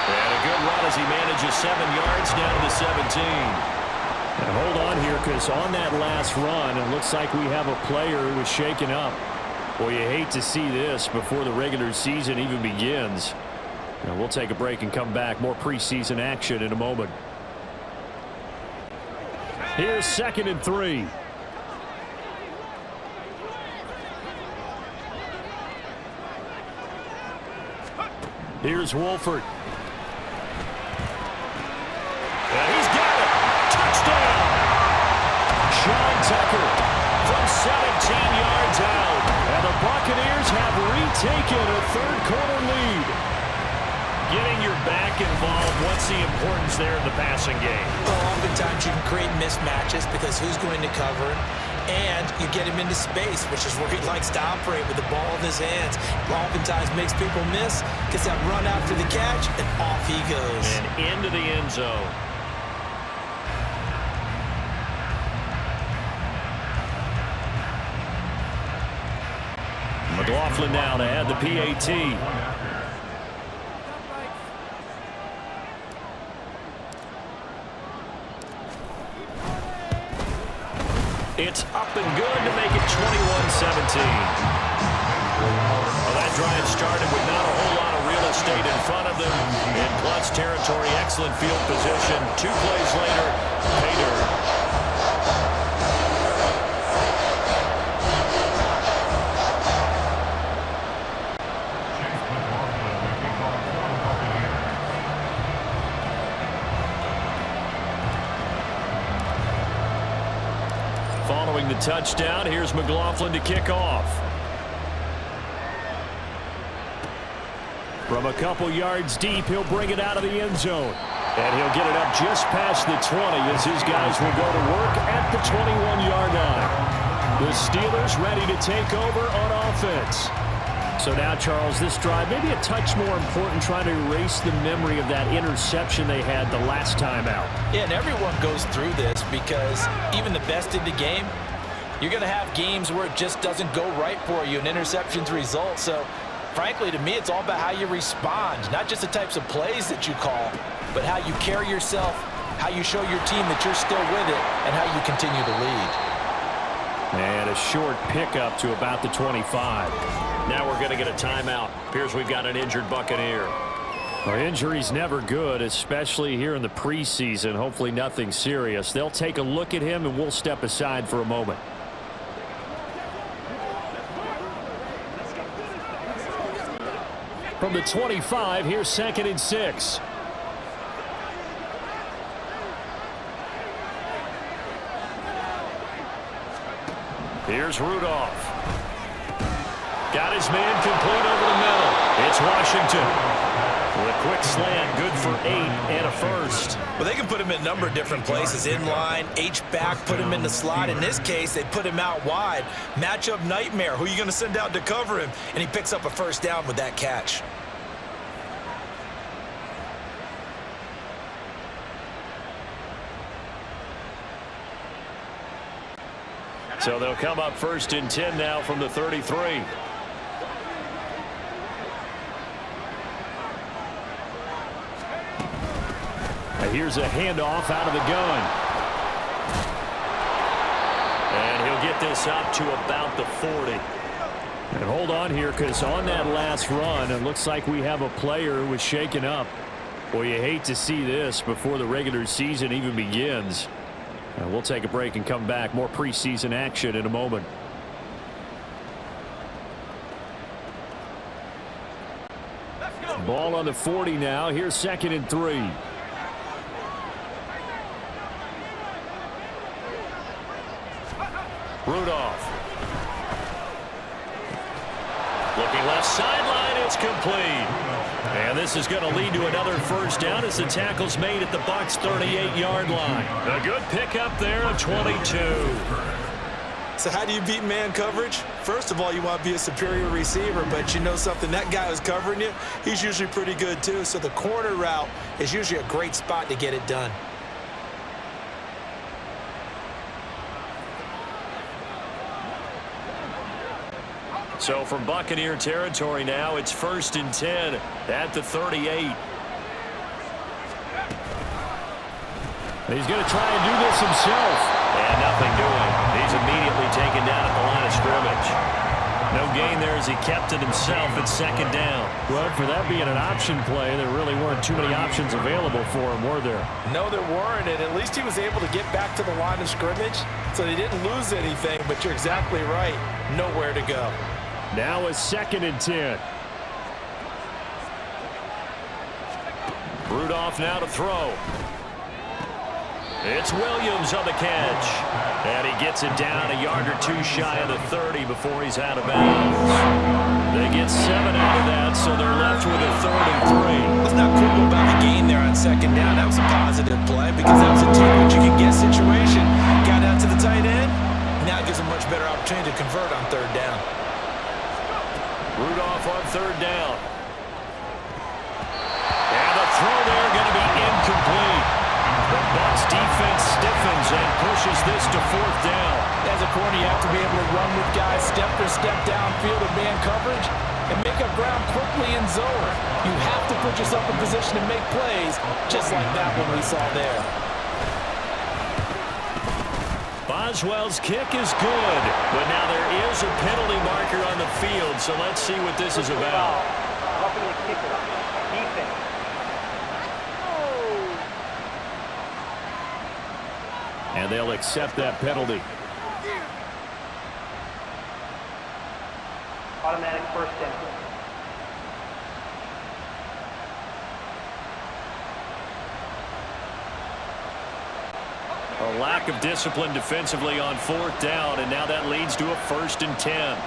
And a good run as he manages 7 yards down to the 17. And hold on here, because on that last run, it looks like we have a player who was shaken up. Well, you hate to see this before the regular season even begins. And we'll take a break and come back. More preseason action in a moment. Here's 2nd and 3. Here's Wolford. And he's got it. Touchdown. Sean Tucker From 17 yards out. And the Buccaneers have retaken a 3rd quarter lead. Getting your back involved, what's the importance there in the passing game? Well, oftentimes you can create mismatches because who's going to cover him, and you get him into space, which is where he likes to operate with the ball in his hands. Oftentimes makes people miss, gets that run after the catch, and off he goes. And into the end zone. McLaughlin now to add the PAT. It's up and good to make it 21-17. Well, that drive started with not a whole lot of real estate in front of them. In plus territory, excellent field position. 2 plays later, pay dirt. Following the touchdown, here's McLaughlin to kick off. From a couple yards deep, he'll bring it out of the end zone. And he'll get it up just past the 20 as his guys will go to work at the 21-yard line. The Steelers ready to take over on offense. So now, Charles, this drive maybe a touch more important, trying to erase the memory of that interception they had the last time out. Yeah, and everyone goes through this because even the best in the game, you're going to have games where it just doesn't go right for you, and interceptions result. So, frankly, to me, it's all about how you respond, not just the types of plays that you call, but how you carry yourself, how you show your team that you're still with it, and how you continue to lead. And a short pickup to about the 25. Now we're going to get a timeout. Appears we've got an injured Buccaneer. Well, injury's never good, especially here in the preseason. Hopefully nothing serious. They'll take a look at him, and we'll step aside for a moment. From the 25, here's 2nd and 6. Here's Rudolph. Got his man complete over the middle. It's Washington. With a quick slant, good for 8 and a first. Well, they can put him in a number of different places. In line, H-back, put him in the slot. In this case, they put him out wide. Matchup nightmare. Who are you going to send out to cover him? And he picks up a first down with that catch. So they'll come up 1st and 10 now from the 33. Here's a handoff out of the gun. And he'll get this up to about the 40. And hold on here, because on that last run, it looks like we have a player who was shaken up. Boy, you hate to see this before the regular season even begins. We'll take a break and come back. More preseason action in a moment. Ball on the 40 now. Here's 2nd and 3. Rudolph. Looking left sideline. It's complete. And this is going to lead to another first down as the tackle's made at the Bucs' 38-yard line. A good pickup there of 22. So how do you beat man coverage? First of all, you want to be a superior receiver, but you know something, that guy who's covering you, he's usually pretty good too. So the corner route is usually a great spot to get it done. So from Buccaneer territory now, it's 1st and 10 at the 38. He's going to try and do this himself. And nothing doing. He's immediately taken down at the line of scrimmage. No gain there as he kept it himself at 2nd down. Well, for that being an option play, there really weren't too many options available for him, were there? No, there weren't, and at least he was able to get back to the line of scrimmage, so they didn't lose anything, but you're exactly right. Nowhere to go. Now a 2nd and 10. Rudolph now to throw. It's Williams on the catch. And he gets it down a yard or two shy of the 30 before he's out of bounds. They get 7 out of that, so they're left with a 3rd and 3. What's not cool about the gain there on 2nd down? That was a positive play because that was a take what you can get situation. Got out to the tight end. Now it gives a much better opportunity to convert on 3rd down. Rudolph on 3rd down. And the throw there going to be incomplete. The Bucs defense stiffens and pushes this to 4th down. As a corner, you have to be able to run with guys step for step downfield in man coverage and make up ground quickly in zone. You have to put yourself in position to make plays, just like that one we saw there. Boswell's kick is good, but now there is a penalty marker on the field, so let's see what this is about. Roughing the kicker. Defense. And they'll accept that penalty. Automatic first down. A lack of discipline defensively on 4th down, and now that leads to a 1st and 10.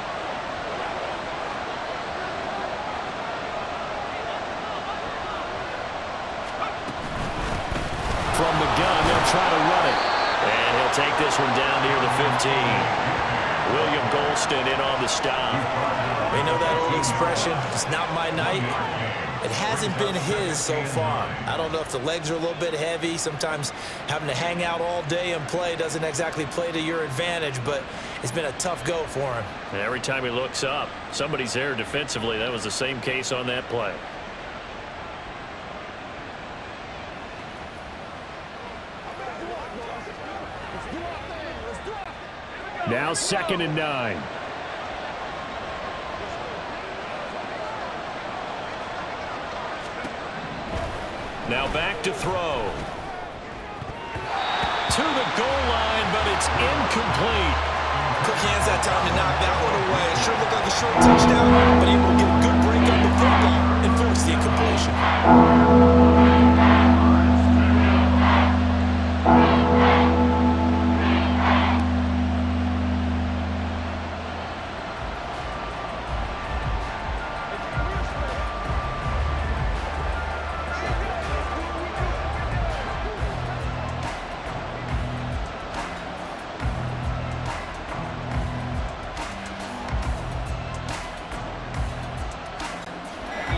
From the gun, they'll try to run it. And he'll take this one down near the 15. William Golston in on the stop. They know that old expression, it's not my night. It hasn't been his so far. I don't know if the legs are a little bit heavy. Sometimes having to hang out all day and play doesn't exactly play to your advantage, but it's been a tough go for him. And every time he looks up, somebody's there defensively. That was the same case on that play. Now 2nd and 9. Now back to throw. To the goal line, but it's incomplete. Quick hands that time to knock that one away. It sure looked like a short touchdown, but able to get a good break on the football and force the incompletion.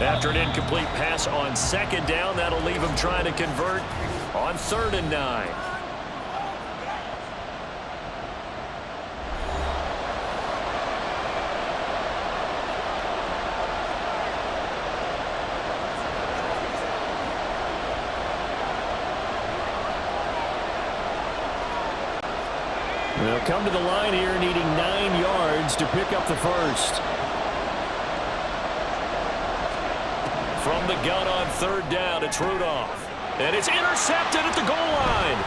After an incomplete pass on 2nd down, that'll leave him trying to convert on 3rd and 9. They'll come to the line here needing 9 yards to pick up the first. From the gun on 3rd down, it's Rudolph. And it's intercepted at the goal line.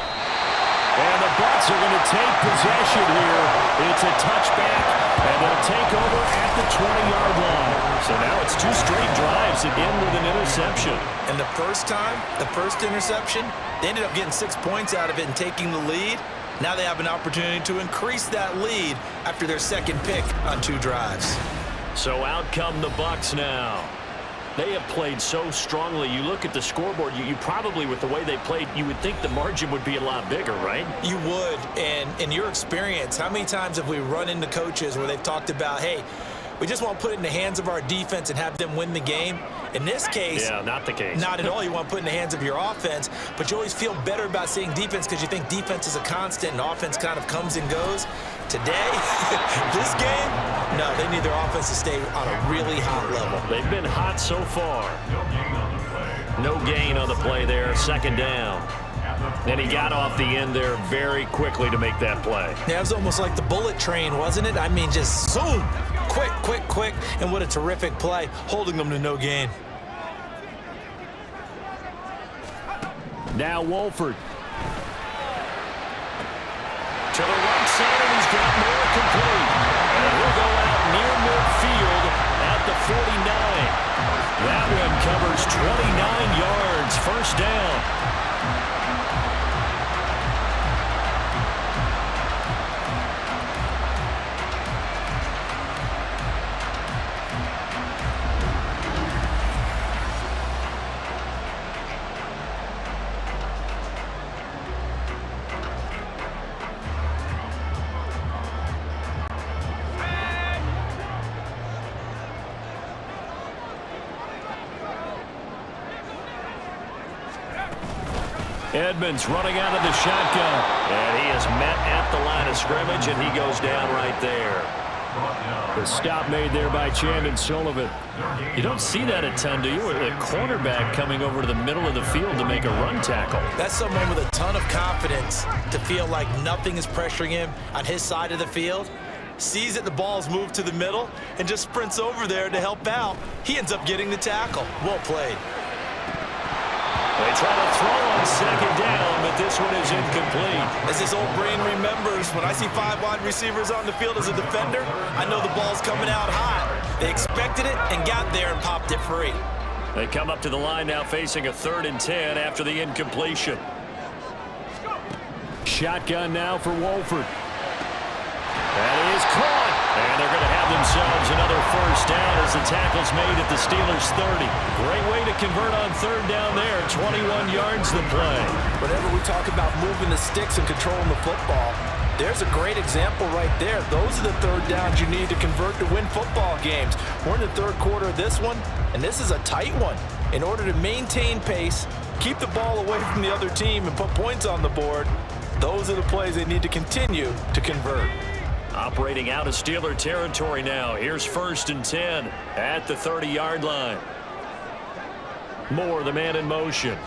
And the Bucs are going to take possession here. It's a touchback, and they'll take over at the 20-yard line. So now it's 2 straight drives that end with an interception. And the first time, the first interception, they ended up getting 6 points out of it and taking the lead. Now they have an opportunity to increase that lead after their 2nd pick on 2 drives. So out come the Bucs now. They have played so strongly. You look at the scoreboard, you probably, with the way they played, you would think the margin would be a lot bigger, right? You would. And in your experience, how many times have we run into coaches where they've talked about, hey, we just want to put it in the hands of our defense and have them win the game? In this case, yeah, not the case. Not at all. You want to put it in the hands of your offense, but you always feel better about seeing defense because you think defense is a constant and offense kind of comes and goes. Today, this game, no, they need their offense to stay on a really hot level. They've been hot so far. No gain on the play there, 2nd down. And he got off the end there very quickly to make that play. Yeah, it was almost like the bullet train, wasn't it? I mean, just zoom, quick, quick, quick, and what a terrific play, holding them to no gain. Now Wolford. To the right side, and he's got more complete. And he'll go out near midfield at the 49. That one covers 29 yards, 1st down. Edmonds running out of the shotgun. And he is met at the line of scrimmage, and he goes down right there. The stop made there by Chandon Sullivan. You don't see that a ton, do you? A cornerback coming over to the middle of the field to make a run tackle. That's someone with a ton of confidence to feel like nothing is pressuring him on his side of the field. Sees that the ball's moved to the middle and just sprints over there to help out. He ends up getting the tackle. Well played. They try to throw on 2nd down, but this one is incomplete. As his old brain remembers, when I see 5 wide receivers on the field as a defender, I know the ball's coming out hot. They expected it and got there and popped it free. They come up to the line now facing a 3rd and 10 after the incompletion. Shotgun now for Wolford. That is caught. And they're going to have themselves another 1st down as the tackle's made at the Steelers' 30. Great way to convert on 3rd down there. 21 yards to play. Whenever we talk about moving the sticks and controlling the football, There's a great example right there. Those are the third downs you need to convert to win football games. We're in the third quarter of this one, and this is a tight one. In order to maintain pace, keep the ball away from the other team, and put points on the board, those are the plays they need to continue to convert. Operating out of Steeler territory now. Here's 1st and 10 at the 30-yard line. Moore, the man in motion.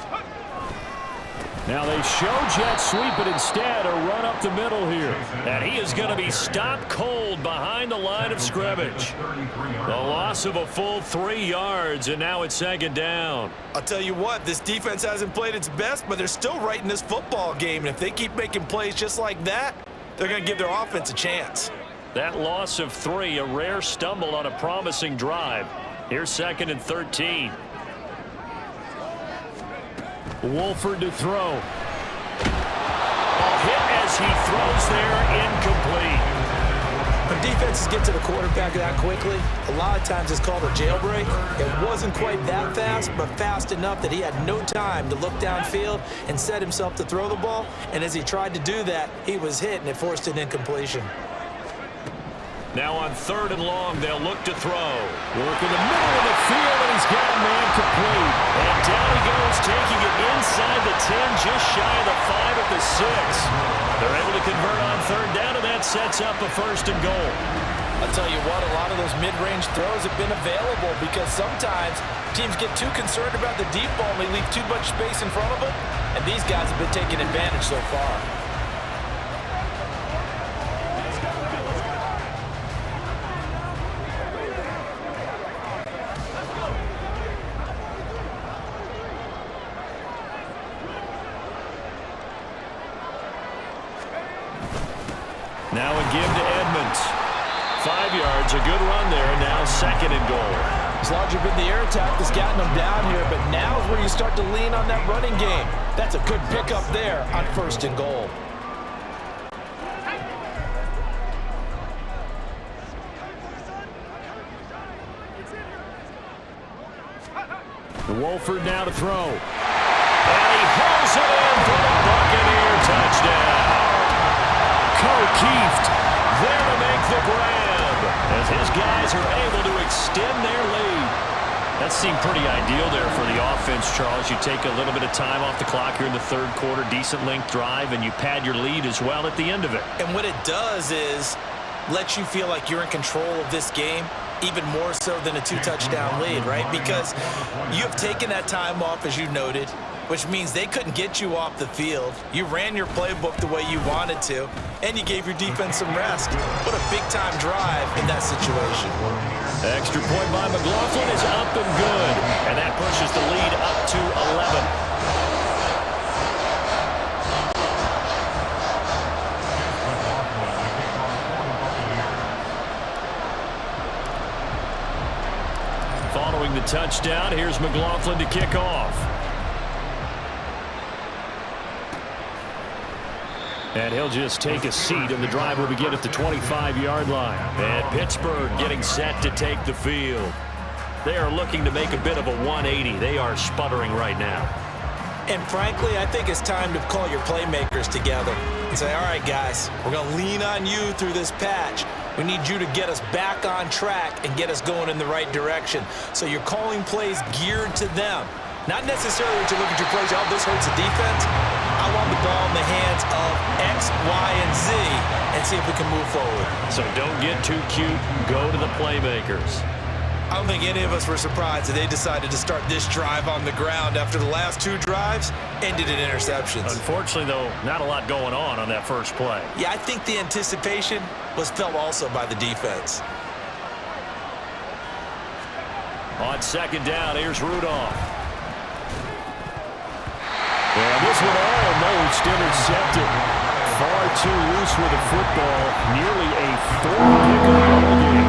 Now they show jet sweep, but instead a run up the middle here. And he is going to be stopped cold behind the line of scrimmage. The loss of a full 3 yards, and now it's 2nd down. I'll tell you what, this defense hasn't played its best, but they're still right in this football game. And if they keep making plays just like that, they're going to give their offense a chance. That loss of 3, a rare stumble on a promising drive. Here's 2nd and 13. Wolford to throw. A hit as he throws there, incomplete. When defenses get to the quarterback that quickly, a lot of times it's called a jailbreak. It wasn't quite that fast, but fast enough that he had no time to look downfield and set himself to throw the ball. And as he tried to do that, he was hit, and it forced an incompletion. Now on 3rd and long, they'll look to throw. Work in the middle of the field, and he's got a man complete. And down he goes, taking it inside the 10, just shy of the 5 at the 6. They're able to convert on 3rd down, and that sets up a 1st and goal. I'll tell you what, a lot of those mid-range throws have been available because sometimes teams get too concerned about the deep ball and they leave too much space in front of them, and these guys have been taking advantage so far. Now a give to Edmonds. 5 yards, a good run there, and now 2nd and goal. It's largely been the air attack that's gotten them down here, but now is where you start to lean on that running game. That's a good pickup there on 1st and goal. Wolford now to throw. And he hauls it in for the Buccaneer touchdown. O'Keefe there to make the grab as his guys are able to extend their lead. That seemed pretty ideal there for the offense, Charles. You take a little bit of time off the clock here in the 3rd quarter, decent length drive, and you pad your lead as well at the end of it. And what it does is let you feel like you're in control of this game, even more so than a 2-touchdown lead, right? Because you have taken that time off, as you noted, which means they couldn't get you off the field. You ran your playbook the way you wanted to, and you gave your defense some rest. What a big-time drive in that situation. Extra point by McLaughlin is up and good, and that pushes the lead up to 11. Following the touchdown, here's McLaughlin to kick off. And he'll just take a seat, and the drive will begin at the 25-yard line. And Pittsburgh getting set to take the field. They are looking to make a bit of a 180. They are sputtering right now. And frankly, I think it's time to call your playmakers together and say, all right, guys, we're going to lean on you through this patch. We need you to get us back on track and get us going in the right direction. So you're calling plays geared to them. Not necessarily to look at your plays, oh, this hurts the defense. I want the ball in the hands of X, Y, and Z and see if we can move forward. So don't get too cute. Go to the playmakers. I don't think any of us were surprised that they decided to start this drive on the ground after the last 2 drives ended in interceptions. Unfortunately, though, not a lot going on that first play. Yeah, I think the anticipation was felt also by the defense. On 2nd down, here's Rudolph. And this one almost intercepted. Far too loose with the football. Nearly a 4th pick of the ball game.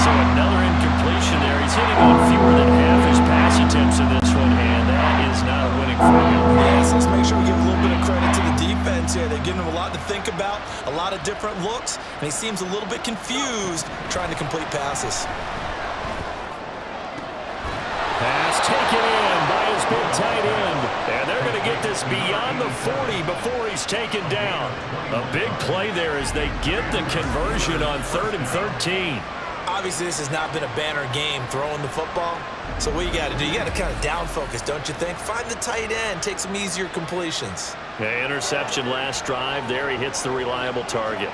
So another incompletion there. He's hitting on fewer than half his pass attempts in this one, and that is not a winning formula. Yes, let's make sure we give a little bit of credit to the defense here. They've given him a lot to think about, a lot of different looks, and he seems a little bit confused trying to complete passes. Pass taken in by his big tight end. And they're going to get this this beyond the 40 before he's taken down. A big play there as they get the conversion on 3rd and 13. Obviously, this has not been a banner game throwing the football. So what you got to do, you got to kind of down focus, don't you think? Find the tight end, take some easier completions. Yeah, interception last drive. There he hits the reliable target.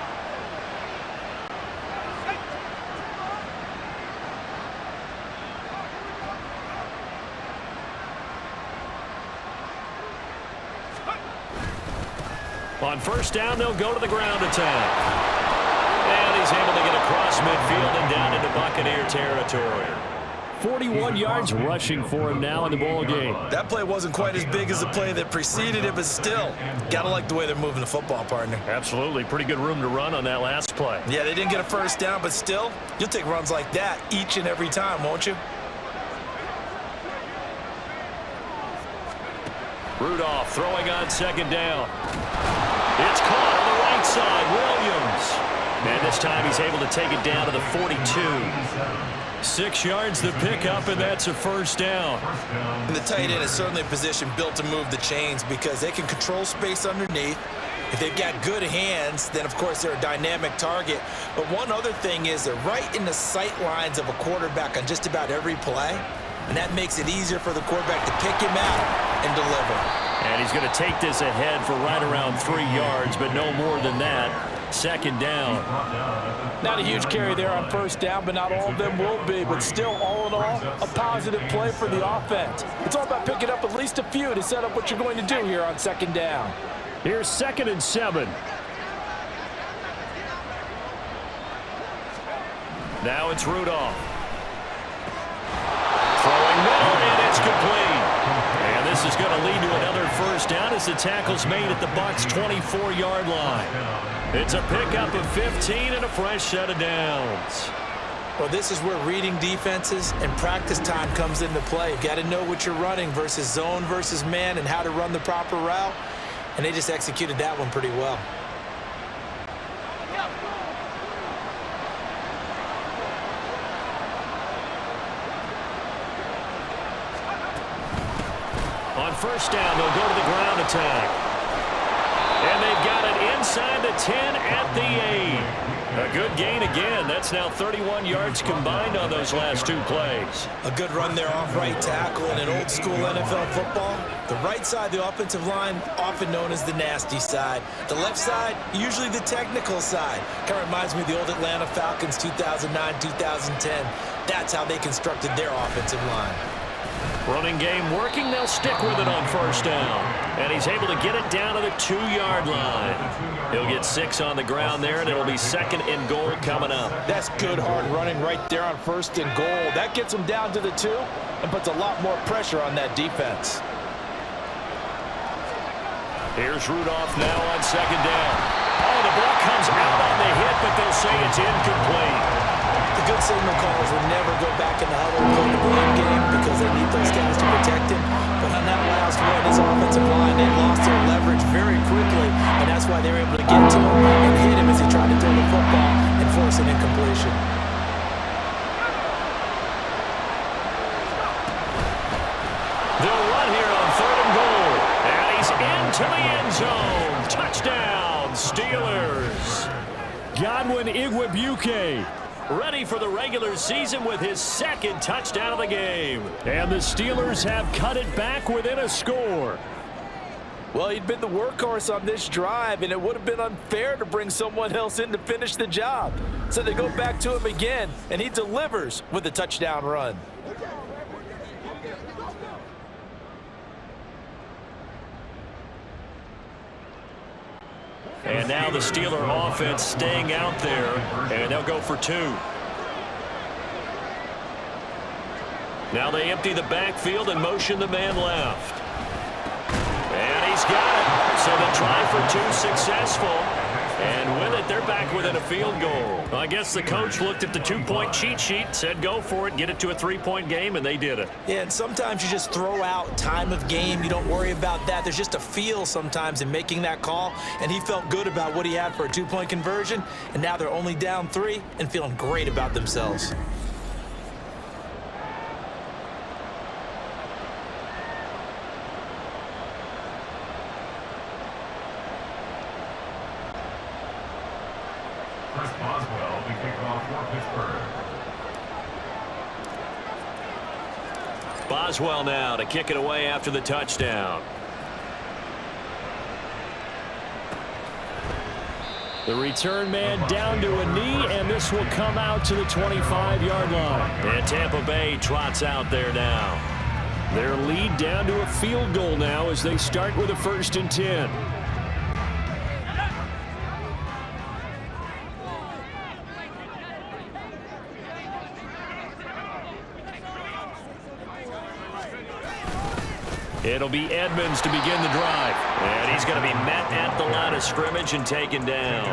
On first down, they'll go to the ground attack. And he's able to get across midfield and down into Buccaneer territory. 41 yards rushing for him now in the ball game. That play wasn't quite as big as the play that preceded it, but still, got to like the way they're moving the football, partner. Absolutely. Pretty good room to run on that last play. Yeah, they didn't get a first down, but still, you'll take runs like that each and every time, won't you? Rudolph throwing on second down. It's caught on the right side. Williams. And this time he's able to take it down to the 42. 6 yards the pickup, and that's a first down. And the tight end is certainly a position built to move the chains because they can control space underneath. If they've got good hands, then of course they're a dynamic target. But one other thing is they're right in the sight lines of a quarterback on just about every play. And that makes it easier for the quarterback to pick him out and deliver. And he's going to take this ahead for right around 3 yards, but no more than that. Second down. Not a huge carry there on first down, but not all of them will be. But still, all in all, a positive play for the offense. It's all about picking up at least a few to set up what you're going to do here on second down. Here's 2nd and 7. Now it's Rudolph. Throwing middle, and it's complete. And this is going to lead to another first down as the tackle's made at the Bucs' 24-yard line. It's a pickup of 15 and a fresh set of downs. Well, this is where reading defenses and practice time comes into play. You've got to know what you're running versus zone versus man and how to run the proper route. And they just executed that one pretty well. On first down, they'll go to the ground attack. And they've got it inside the 10 at the 8. A good gain again. That's now 31 yards combined on those last 2 plays. A good run there off right tackle in an old-school NFL football. The right side of the offensive line, often known as the nasty side. The left side, usually the technical side. Kind of reminds me of the old Atlanta Falcons 2009, 2010. That's how they constructed their offensive line. Running game working. They'll stick with it on first down. And he's able to get it down to the 2-yard line. He'll get 6 on the ground there, and it'll be 2nd and goal coming up. That's good hard running right there on 1st and goal. That gets him down to the 2 and puts a lot more pressure on that defense. Here's Rudolph now on 2nd down. Oh, the ball comes out on the hit, but they'll say it's incomplete. The good signal callers will never go back in the huddle and play the blame game because they need those guys to protect him. But on that last run, his offensive line, they lost their leverage very quickly, and that's why they were able to get to him and hit him as he tried to throw the football and force an incompletion. They'll run here on 3rd and goal. And he's into the end zone. Touchdown, Steelers. Godwin Igwebuike ready for the regular season with his 2nd touchdown of the game. And the Steelers have cut it back within a score. Well, he'd been the workhorse on this drive, and it would have been unfair to bring someone else in to finish the job. So they go back to him again, and he delivers with a touchdown run. And now the Steeler offense staying out there, and they'll go for 2. Now they empty the backfield and motion the man left. And he's got it. So the try for 2 successful. And with it, they're back within a field goal. I guess the coach looked at the 2-point cheat sheet, said go for it, get it to a 3-point game, and they did it. Yeah, and sometimes you just throw out time of game. You don't worry about that. There's just a feel sometimes in making that call, and he felt good about what he had for a 2-point conversion, and now they're only down 3 and feeling great about themselves. Chris Boswell to kick off for Pittsburgh. Boswell now to kick it away after the touchdown. The return man down to a knee, and this will come out to the 25-yard line. And Tampa Bay trots out there now. Their lead down to a field goal now as they start with a 1st and 10. It'll be Edmonds to begin the drive. And he's going to be met at the line of scrimmage and taken down.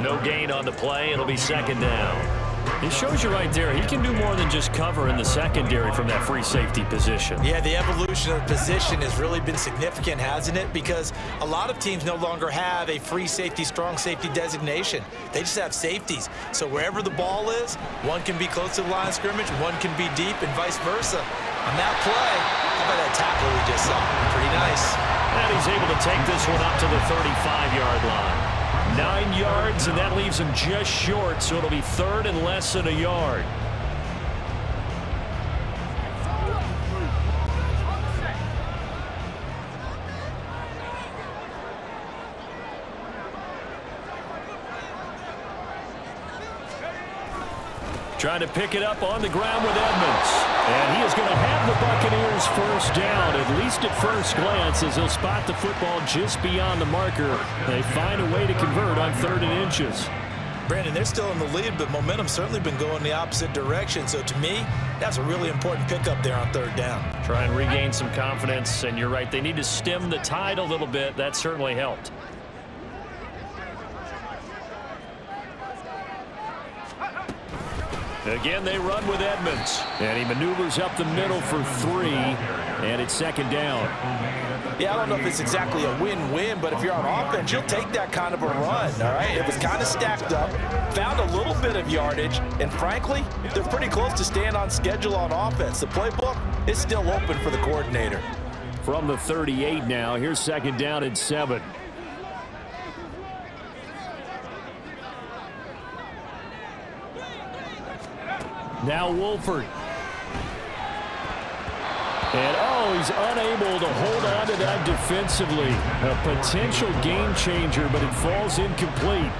No gain on the play. It'll be 2nd down. It shows you right there, he can do more than just cover in the secondary from that free safety position. Yeah, the evolution of the position has really been significant, hasn't it? Because a lot of teams no longer have a free safety, strong safety designation. They just have safeties. So wherever the ball is, one can be close to the line of scrimmage, one can be deep, and vice versa. On that play, how about that tackle we just saw? Pretty nice. And he's able to take this one up to the 35-yard line. 9 yards, and that leaves him just short, so it'll be 3rd and less than a yard. Trying to pick it up on the ground with Edmonds. And he is going to have the Buccaneers 1st down, at least at first glance, as he'll spot the football just beyond the marker. They find a way to convert on 3rd and inches. Brandon, they're still in the lead, but momentum's certainly been going the opposite direction. So to me, that's a really important pickup there on 3rd down. Try and regain some confidence, and you're right, they need to stem the tide a little bit. That certainly helped. Again, they run with Edmonds. And he maneuvers up the middle for 3. And it's 2nd down. Yeah, I don't know if it's exactly a win-win, but if you're on offense, you'll take that kind of a run, all right? It was kind of stacked up, found a little bit of yardage, and frankly, they're pretty close to staying on schedule on offense. The playbook is still open for the coordinator. From the 38 now, here's 2nd down and 7. Now Wolford. And, he's unable to hold on to that defensively. A potential game changer, but it falls incomplete.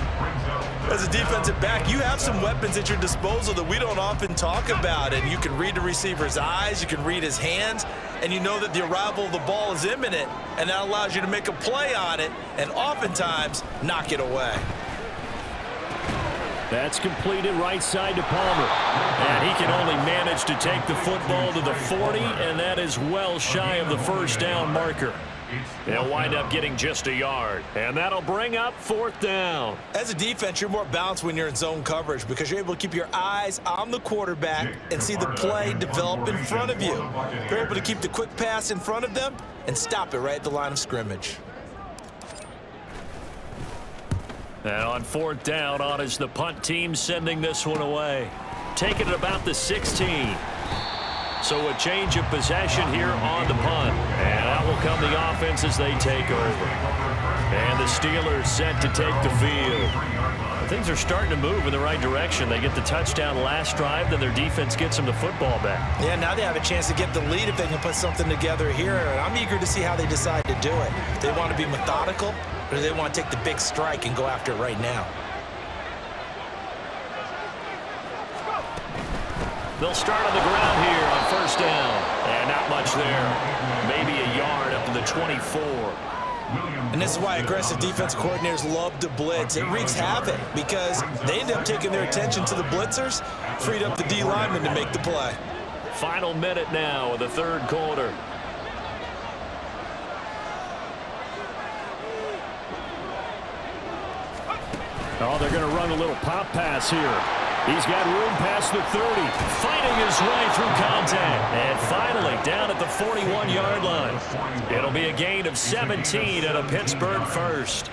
As a defensive back, you have some weapons at your disposal that we don't often talk about. And you can read the receiver's eyes, you can read his hands, and you know that the arrival of the ball is imminent, and that allows you to make a play on it and oftentimes knock it away. That's completed right side to Palmer. And he can only manage to take the football to the 40, and that is well shy of the 1st down marker. They'll wind up getting just a yard, and that'll bring up 4th down. As a defense, you're more balanced when you're in zone coverage because you're able to keep your eyes on the quarterback and see the play develop in front of you. You're able to keep the quick pass in front of them and stop it right at the line of scrimmage. And on 4th down, on is the punt team sending this one away. Taking it about the 16. So a change of possession here on the punt. And out will come the offense as they take over. And the Steelers set to take the field. Things are starting to move in the right direction. They get the touchdown last drive, then their defense gets them the football back. Yeah, now they have a chance to get the lead if they can put something together here. And I'm eager to see how they decide to do it. They want to be methodical, or do they want to take the big strike and go after it right now? They'll start on the ground here on 1st down. And not much there. Maybe a yard up to the 24. And this is why aggressive defensive coordinators love to blitz. It wreaks havoc because they end up taking their attention to the blitzers, freed up the D lineman to make the play. Final minute now of the 3rd quarter. They're going to run a little pop pass here. He's got room past the 30, fighting his way through contact. And finally, down at the 41-yard line. It'll be a gain of 17 and a Pittsburgh 1st.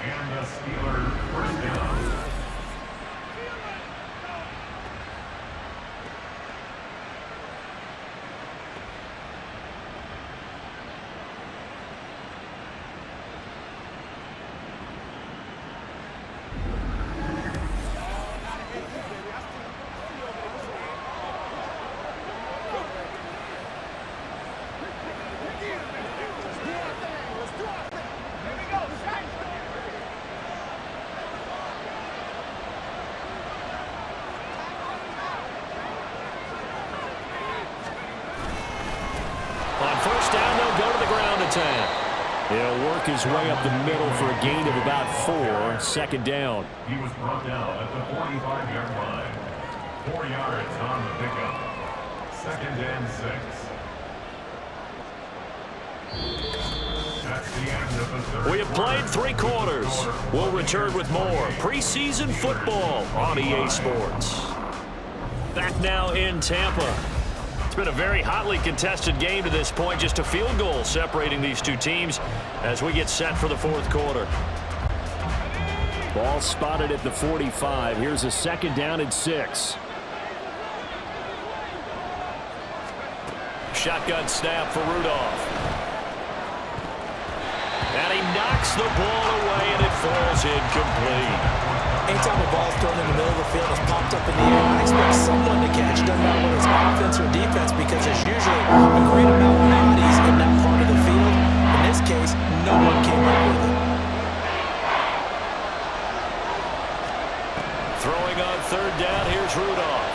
And the Steelers 1st down. attack. He'll work his way up the middle for a gain of about 4. Second down. He was brought down at the 45-yard line. 4 yards on the pickup. 2nd and 6. That's the end of the third. We have played 3 quarters. We'll return with more preseason football on EA Sports. Back now in Tampa. It's been a very hotly contested game to this point. Just a field goal separating these two teams as we get set for the 4th quarter. Ball spotted at the 45. Here's a 2nd down and 6. Shotgun snap for Rudolph. And he knocks the ball away, and it falls incomplete. Anytime a ball's thrown in the middle of the field, it's popped up in the air, I expect someone to catch it. Doesn't matter whether it's offense or defense, because there's usually a great amount of bodies in that part of the field. In this case, no one came up with it. Throwing on 3rd down, here's Rudolph.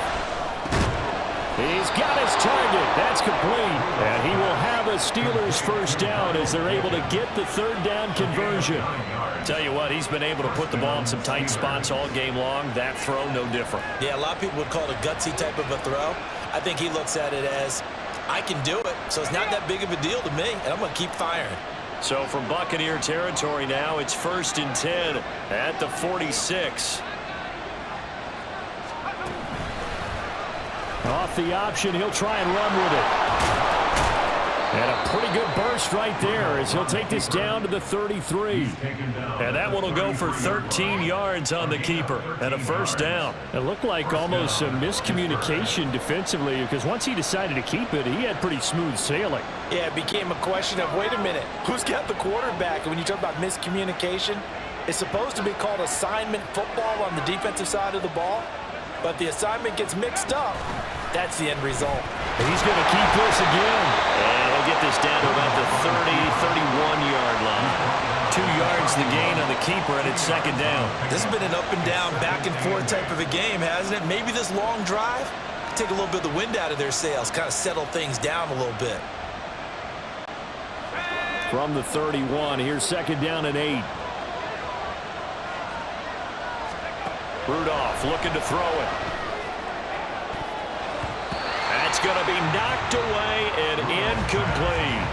He's got his target. That's complete. And he will have a Steelers 1st down as they're able to get the 3rd down conversion. Tell you what, he's been able to put the ball in some tight spots all game long. That throw, no different. Yeah, a lot of people would call it a gutsy type of a throw. I think he looks at it as, I can do it, so it's not that big of a deal to me, and I'm going to keep firing. So from Buccaneer territory now, it's 1st and 10 at the 46. Off the option, he'll try and run with it. And a pretty good burst right there as he'll take this down to the 33. And that one will go for 13 yards on the keeper and a 1st down. It looked like almost some miscommunication defensively because once he decided to keep it, he had pretty smooth sailing. Yeah, it became a question of, wait a minute, who's got the quarterback? And when you talk about miscommunication, it's supposed to be called assignment football on the defensive side of the ball, but the assignment gets mixed up. That's the end result. He's going to keep this again. And he'll get this down to about the 30, 31-yard line. 2 yards the gain on the keeper, and it's 2nd down. This has been an up and down, back and forth type of a game, hasn't it? Maybe this long drive take a little bit of the wind out of their sails, kind of settle things down a little bit. From the 31, here's 2nd down and 8. Rudolph looking to throw it. That's going to be knocked away and incomplete.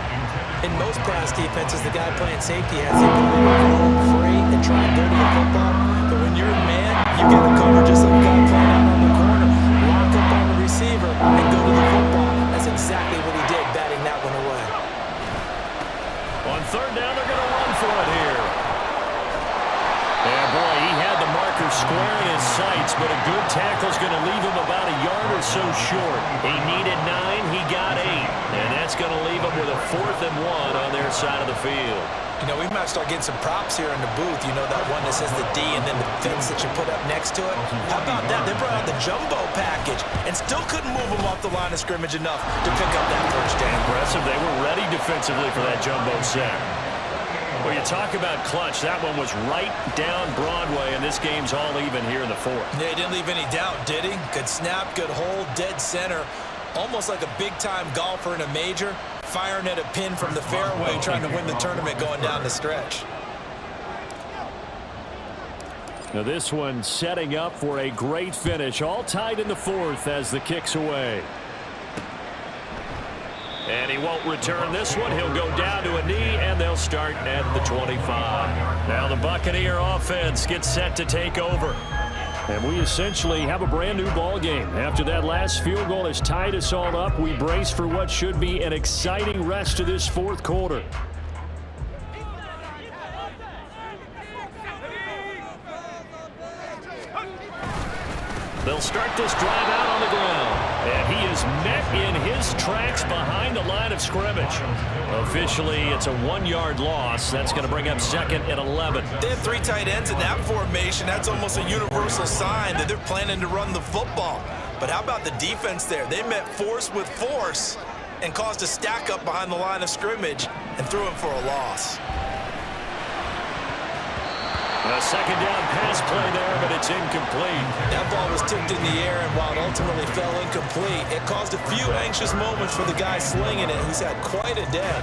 In most pass defenses, the guy playing safety has the ability to roam free and try and go to the football. But when you're a man, you got to cover just like the guy playing out on the corner. Lock up on the receiver and go to the football. That's exactly what he did, batting that one away. On 3rd down, they're going to run for it here. Yeah, boy, he had the marker square in his sights, but a good tackle's going to leave him about a yard or so short. He needed 9, he got 8, and that's going to leave him with a 4th and 1 on their side of the field. You know, we might start getting some props here in the booth. You know, that one that says the D and then the fence that you put up next to it. How about that? They brought out the jumbo package and still couldn't move him off the line of scrimmage enough to pick up that 1st down. Impressive. They were ready defensively for that jumbo sack. Well, you talk about clutch. That one was right down Broadway, and this game's all even here in the 4th. Yeah, he didn't leave any doubt, did he? Good snap, good hold, dead center. Almost like a big-time golfer in a major, firing at a pin from the fairway, trying to win the tournament going down the stretch. Now this one setting up for a great finish, all tied in the 4th as the kick's away. And he won't return this one. He'll go down to a knee, and they'll start at the 25. Now the Buccaneer offense gets set to take over. And we essentially have a brand new ball game. After that last field goal has tied us all up, we brace for what should be an exciting rest to this 4th quarter. They'll start this drive out on the ground. And he is met in his tracks behind the line of scrimmage. Officially, it's a 1-yard loss. That's going to bring up 2nd and 11. They have 3 tight ends in that formation. That's almost a universal sign that they're planning to run the football. But how about the defense there? They met force with force and caused a stack up behind the line of scrimmage and threw him for a loss. A 2nd down pass play there, but it's incomplete. That ball was tipped in the air, and while it ultimately fell incomplete, it caused a few anxious moments for the guy slinging it. He's had quite a day.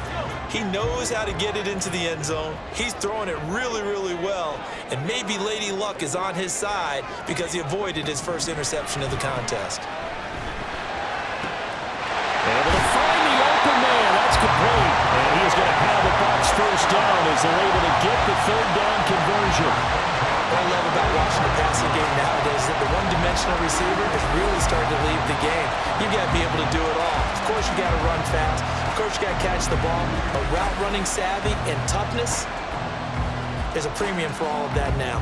He knows how to get it into the end zone. He's throwing it really, really well. And maybe Lady Luck is on his side because he avoided his first interception of the contest. Able to find the open man. That's complete. And he is going to have a Bucs first down as they're able to get the third down conversion. What I love about watching the passing game nowadays is that the one-dimensional receiver has really started to leave the game. You got to be able to do it all. Of course, you got to run fast. Of course, you got to catch the ball. But route running savvy and toughness, there's a premium for all of that now.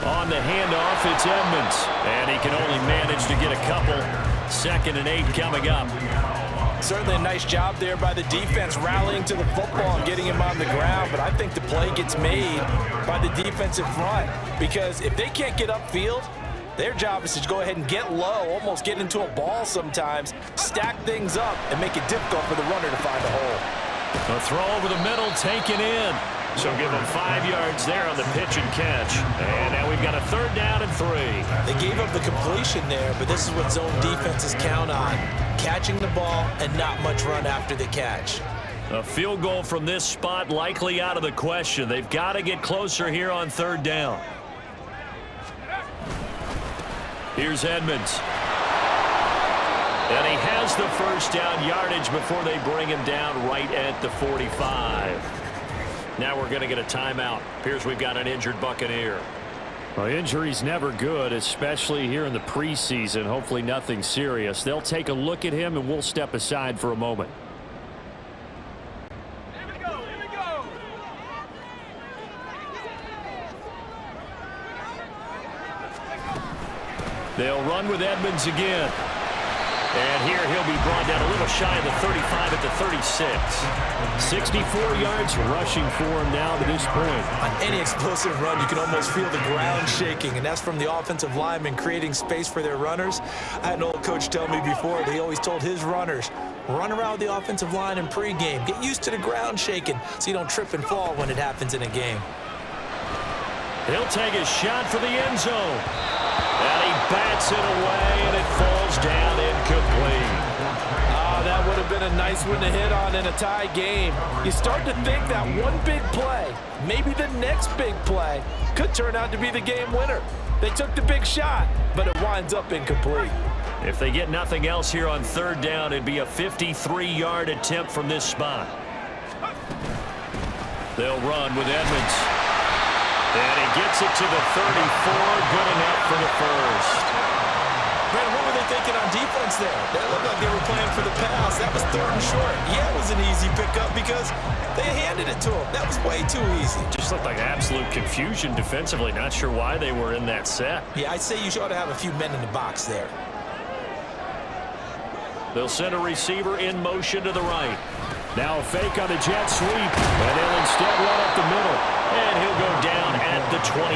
On the handoff, it's Edmonds. And he can only manage to get a couple. 2nd and 8 coming up. Certainly a nice job there by the defense rallying to the football and getting him on the ground. But I think the play gets made by the defensive front. Because if they can't get upfield, their job is to go ahead and get low, almost get into a ball sometimes, stack things up, and make it difficult for the runner to find a hole. A throw over the middle, taken in. So give them 5 yards there on the pitch and catch. And now we've got a 3rd down and 3. They gave up the completion there, but this is what zone defenses count on. Catching the ball and not much run after the catch. A field goal from this spot likely out of the question. They've got to get closer here on 3rd down. Here's Edmonds. And he has the first down yardage before they bring him down right at the 45. Now we're going to get a timeout. Appears we've got an injured Buccaneer. Well, injury's never good, especially here in the preseason. Hopefully nothing serious. They'll take a look at him, and we'll step aside for a moment. Here we go. Here we go. They'll run with Edmonds again. And here he'll be brought down a little shy of the 35 at the 36. 64 yards rushing for him now to this point. On any explosive run, you can almost feel the ground shaking, and that's from the offensive linemen creating space for their runners. I had an old coach tell me before, they always told his runners, run around the offensive line in pregame. Get used to the ground shaking so you don't trip and fall when it happens in a game. He'll take a shot for the end zone. And he bats it away, and it falls down incomplete. That would have been a nice one to hit on in a tie game. You start to think that one big play, maybe the next big play, could turn out to be the game winner. They took the big shot, but it winds up incomplete. If they get nothing else here on 3rd down, it'd be a 53-yard attempt from this spot. They'll run with Edmonds. And he gets it to the 34, good enough for the first. Brandon, what were they thinking on defense there? They looked like they were playing for the pass. That was 3rd and short. Yeah, it was an easy pickup because they handed it to him. That was way too easy. Just looked like absolute confusion defensively. Not sure why they were in that set. Yeah, I'd say you ought to have a few men in the box there. They'll send a receiver in motion to the right. Now a fake on the jet sweep, and they'll instead run up the middle. And he'll go down at the 28.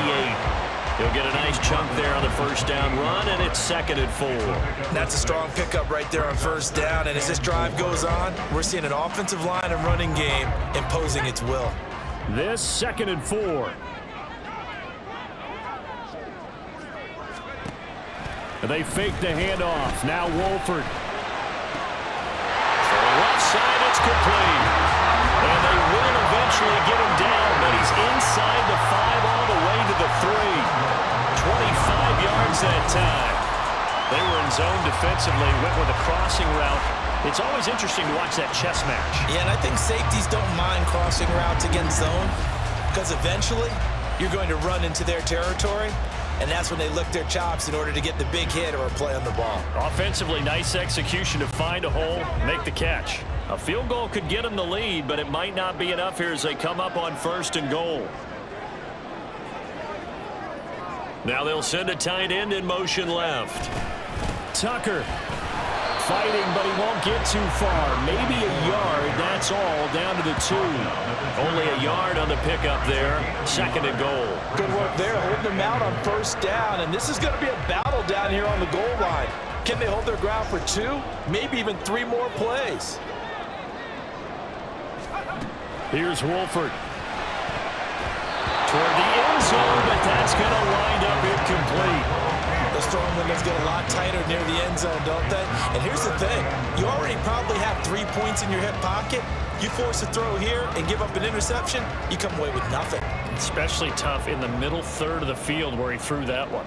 He'll get a nice chunk there on the first down run, and it's 2nd and 4. That's a strong pickup right there on 1st down, and as this drive goes on, we're seeing an offensive line and running game imposing its will. This 2nd and 4. They fake the handoff. Now Wolford. For the left side, it's complete. And they will eventually get him down, but he's inside the 5 all the way to the 3. 25 yards that time. They were in zone defensively, went with a crossing route. It's always interesting to watch that chess match. Yeah, and I think safeties don't mind crossing routes against zone because eventually you're going to run into their territory, and that's when they lick their chops in order to get the big hit or a play on the ball. Offensively, nice execution to find a hole, make the catch. A field goal could get them the lead, but it might not be enough here as they come up on 1st and goal. Now they'll send a tight end in motion left. Tucker fighting, but he won't get too far. Maybe a yard, that's all, down to the 2. Only a yard on the pickup there. 2nd and goal. Good work there, holding them out on 1st down, and this is going to be a battle down here on the goal line. Can they hold their ground for 2, maybe even 3 more plays? Here's Wolford. Toward the end zone, but that's going to wind up incomplete. The storm windows get a lot tighter near the end zone, don't they? And here's the thing. You already probably have 3 points in your hip pocket. You force a throw here and give up an interception, you come away with nothing. Especially tough in the middle third of the field where he threw that one.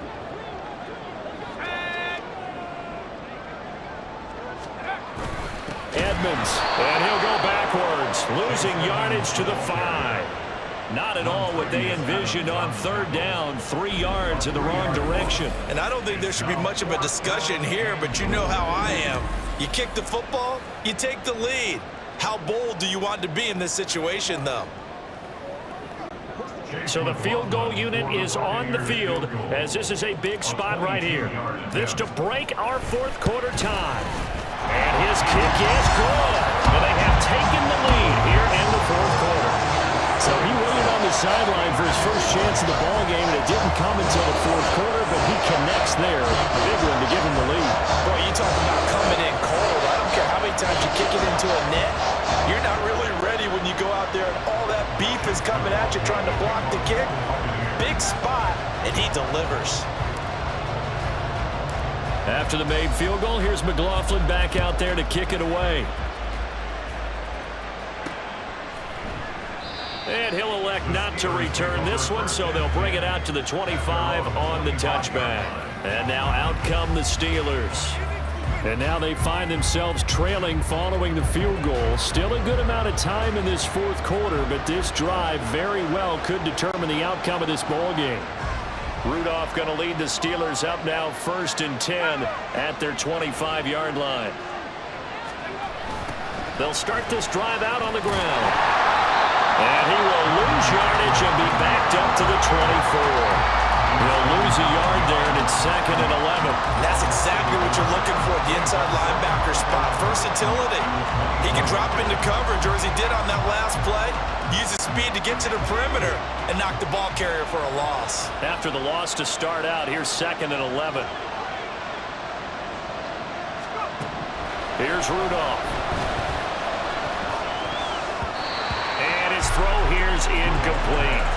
Edmonds, and he'll go backwards, losing yardage to the 5. Not at all what they envisioned on 3rd down, 3 yards in the wrong direction. And I don't think there should be much of a discussion here, but you know how I am. You kick the football, you take the lead. How bold do you want to be in this situation, though? So the field goal unit is on the field as this is a big spot right here. This to break our 4th quarter tie. And his kick is good. And they have taken the lead here in the 4th quarter. So he waited on the sideline for his first chance of the ball game, and it didn't come until the 4th quarter, but he connects there. A big one to give him the lead. Boy, you talk about coming in cold. I don't care how many times you kick it into a net. You're not really ready when you go out there and all that beef is coming at you trying to block the kick. Big spot, and he delivers. After the made field goal, here's McLaughlin back out there to kick it away. And he'll elect not to return this one, so they'll bring it out to the 25 on the touchback. And now out come the Steelers. And now they find themselves trailing following the field goal. Still a good amount of time in this 4th quarter, but this drive very well could determine the outcome of this ball game. Rudolph going to lead the Steelers up now 1st and 10 at their 25-yard line. They'll start this drive out on the ground. And he will lose yardage and be backed up to the 24. He'll lose a yard there, and it's 2nd and 11. That's exactly what you're looking for at the inside linebacker spot. Versatility. He can drop into coverage, or as he did on that last play, use his speed to get to the perimeter and knock the ball carrier for a loss. After the loss to start out, here's 2nd and 11. Here's Rudolph. And his throw here's incomplete.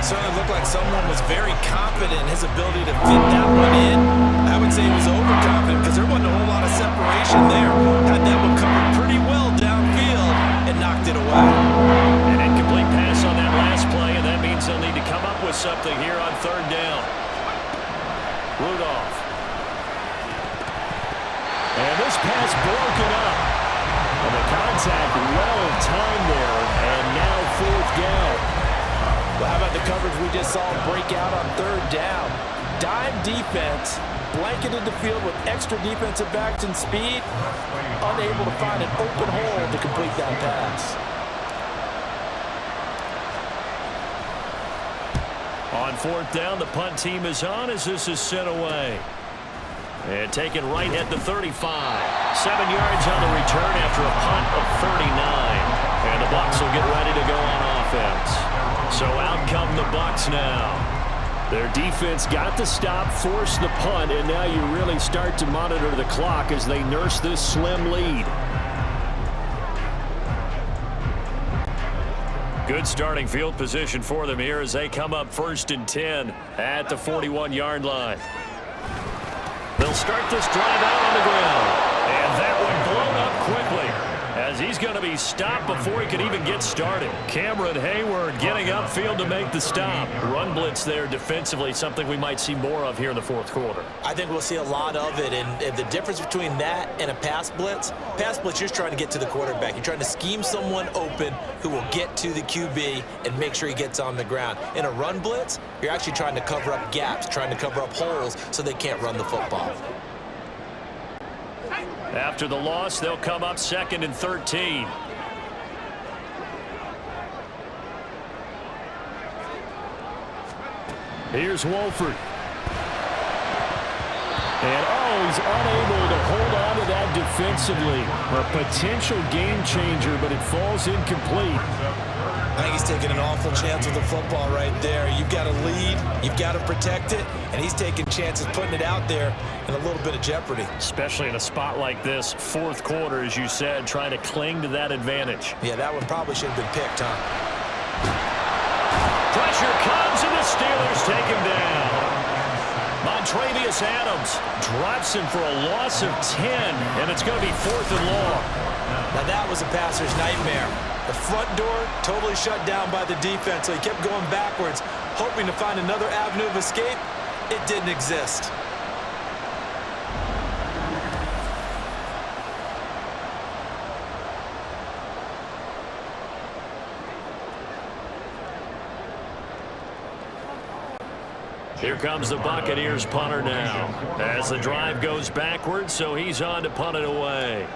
Certainly looked like someone was very confident in his ability to fit that one in. I would say he was overconfident because there wasn't a whole lot of separation there. Had that one covered pretty well downfield and knocked it away. An incomplete pass on that last play, and that means they'll need to come up with something here on 3rd down. Rudolph. And this pass broken up. And the contact well timed there, and now 4th down. Well, how about the coverage we just saw break out on 3rd down? Dime defense, blanketed the field with extra defensive backs and speed, unable to find an open hole to complete that pass. On 4th down, the punt team is on as this is sent away. And taken right at the 35. 7 yards on the return after a punt of 39. And the Bucs will get ready to go on offense. So out come the Bucs now. Their defense got the stop, forced the punt, and now you really start to monitor the clock as they nurse this slim lead. Good starting field position for them here as they come up 1st and 10 at the 41-yard line. They'll start this drive out on the ground. And that one blown up quickly as he's going to be stopped before he can even get started. Cameron Hayward getting upfield to make the stop. Run blitz there defensively, something we might see more of here in the 4th quarter. I think we'll see a lot of it, and the difference between that and a pass blitz, you're just trying to get to the quarterback. You're trying to scheme someone open who will get to the QB and make sure he gets on the ground. In a run blitz, you're actually trying to cover up gaps, trying to cover up holes so they can't run the football. After the loss, they'll come up 2nd and 13. Here's Wolford. And, he's unable to hold on to that defensively. A potential game changer, but it falls incomplete. I think he's taking an awful chance with the football right there. You've got to lead, you've got to protect it, and he's taking chances putting it out there in a little bit of jeopardy. Especially in a spot like this, fourth quarter, as you said, trying to cling to that advantage. Yeah, that one probably should have been picked, huh? Pressure comes, and the Steelers take him down. Montravius Adams drops him for a loss of 10, and it's going to be 4th and long. Now that was a passer's nightmare. The front door totally shut down by the defense, so he kept going backwards, hoping to find another avenue of escape. It didn't exist. Here comes the Buccaneers punter now, as the drive goes backwards, so he's on to punt it away.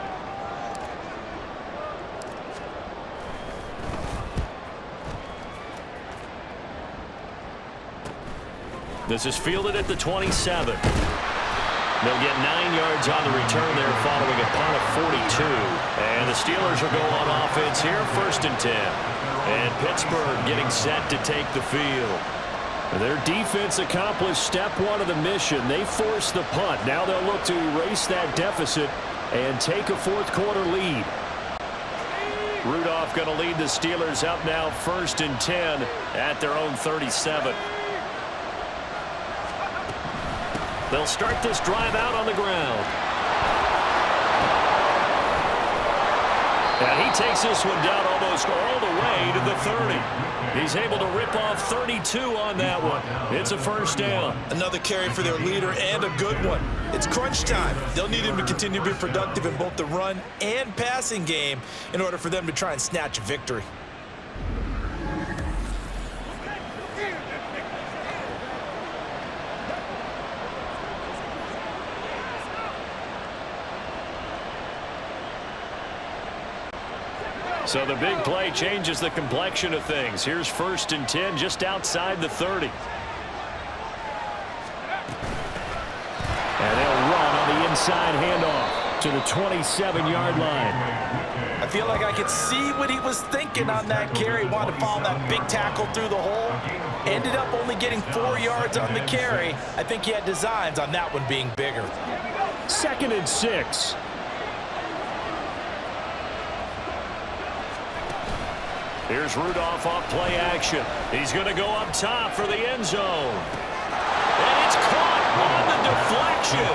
This is fielded at the 27. They'll get 9 yards on the return there following a punt of 42. And the Steelers will go on offense here, 1st and 10. And Pittsburgh getting set to take the field. Their defense accomplished step 1 of the mission. They forced the punt. Now they'll look to erase that deficit and take a fourth quarter lead. Rudolph going to lead the Steelers up now, 1st and 10 at their own 37. They'll start this drive out on the ground. And he takes this one down almost all the way to the 30. He's able to rip off 32 on that one. It's a 1st down. Another carry for their leader and a good one. It's crunch time. They'll need him to continue to be productive in both the run and passing game in order for them to try and snatch a victory. So the big play changes the complexion of things. Here's 1st and 10 just outside the 30. And they'll run on the inside handoff to the 27-yard line. I feel like I could see what he was thinking on that carry. Wanted to follow that big tackle through the hole. Ended up only getting 4 yards on the carry. I think he had designs on that one being bigger. 2nd and 6. Here's Rudolph off play action. He's going to go up top for the end zone. And it's caught on the deflection.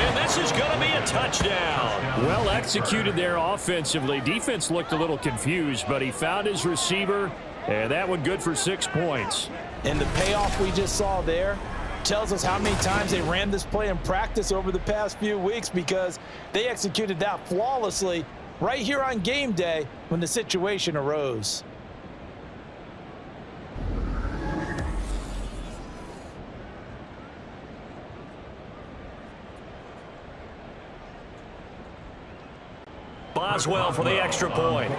And this is going to be a touchdown. Well executed there offensively. Defense looked a little confused, but he found his receiver, and that one good for 6 points. And the payoff we just saw there tells us how many times they ran this play in practice over the past few weeks, because they executed that flawlessly right here on game day when the situation arose. Boswell for the extra point.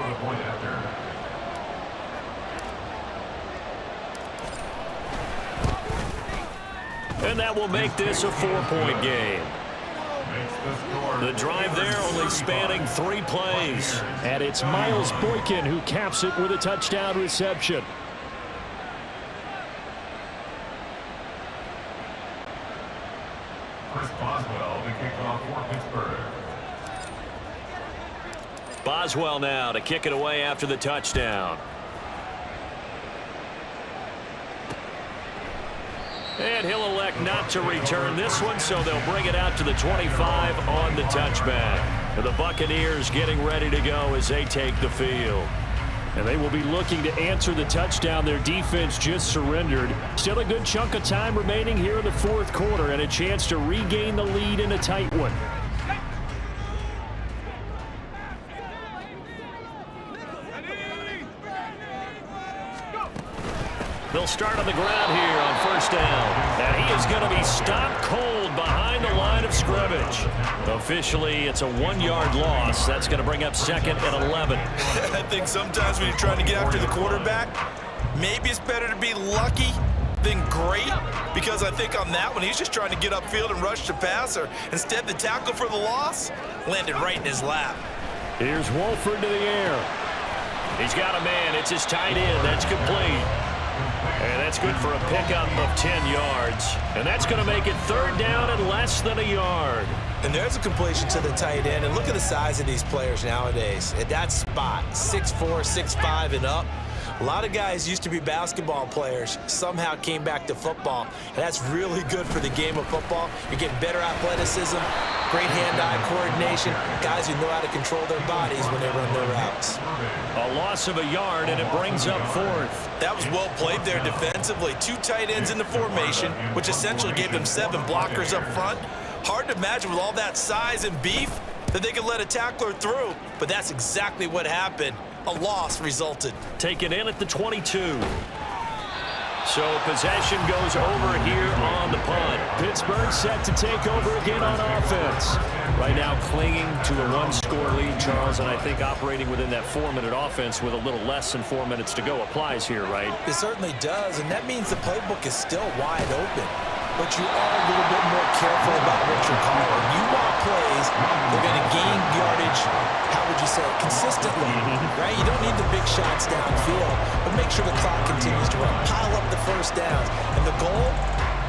And that will make this a 4-point game. The drive there only spanning 3 plays. And it's Miles Boykin who caps it with a touchdown reception. Chris Boswell, the kickoff for Pittsburgh. Boswell now to kick it away after the touchdown. And he'll elect not to return this one, so they'll bring it out to the 25 on the touchback. The Buccaneers getting ready to go as they take the field. And they will be looking to answer the touchdown their defense just surrendered. Still a good chunk of time remaining here in the fourth quarter and a chance to regain the lead in a tight one. They'll start on the ground here on 1st down. And he is going to be stopped cold behind the line of scrimmage. Officially, it's a 1-yard loss. That's going to bring up 2nd and 11. I think sometimes when you're trying to get after the quarterback, maybe it's better to be lucky than great, because I think on that one, he's just trying to get upfield and rush the passer. Instead, the tackle for the loss landed right in his lap. Here's Wolford to the air. He's got a man. It's his tight end. That's complete. And that's good for a pickup of 10 yards. And that's going to make it 3rd down and less than a yard. And there's a completion to the tight end. And look at the size of these players nowadays. At that spot, 6'4", 6'5", and up. A lot of guys used to be basketball players, somehow came back to football. And that's really good for the game of football. You're getting better athleticism, great hand-eye coordination, guys who know how to control their bodies when they run their routes. A loss of a yard, and it brings up 4th. That was well played there defensively. 2 tight ends in the formation, which essentially gave them 7 blockers up front. Hard to imagine with all that size and beef that they could let a tackler through, but that's exactly what happened. A loss resulted. Taken in at the 22. So possession goes over here on the punt. Pittsburgh set to take over again on offense. Right now clinging to a 1-score lead, Charles, and I think operating within that 4-minute offense with a little less than 4 minutes to go applies here, right? It certainly does, and that means the playbook is still wide open. But you are a little bit more careful about what you're calling. You want plays, they're going to gain yardage, how would you say it, consistently, right? You don't need the big shots downfield, but make sure the clock continues to run. Pile up the first downs. And the goal,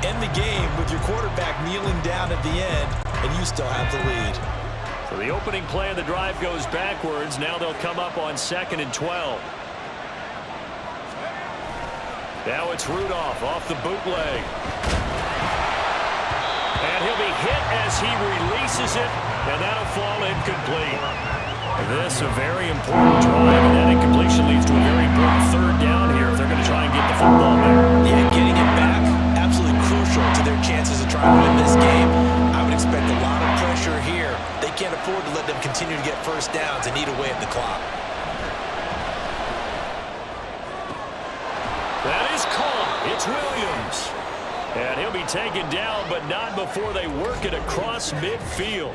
end the game with your quarterback kneeling down at the end, and you still have the lead. So the opening play of the drive goes backwards. Now they'll come up on 2nd and 12. Now it's Rudolph off the bootleg. And he'll be hit as he releases it, and that'll fall incomplete. This a very important drive, and that incompletion leads to a very important 3rd down here if they're going to try and get the football there. Yeah, getting it back, absolutely crucial to their chances of trying to win this game. I would expect a lot of pressure here. They can't afford to let them continue to get first downs and eat away at the clock. That is caught. It's Williams. And he'll be taken down, but not before they work it across midfield.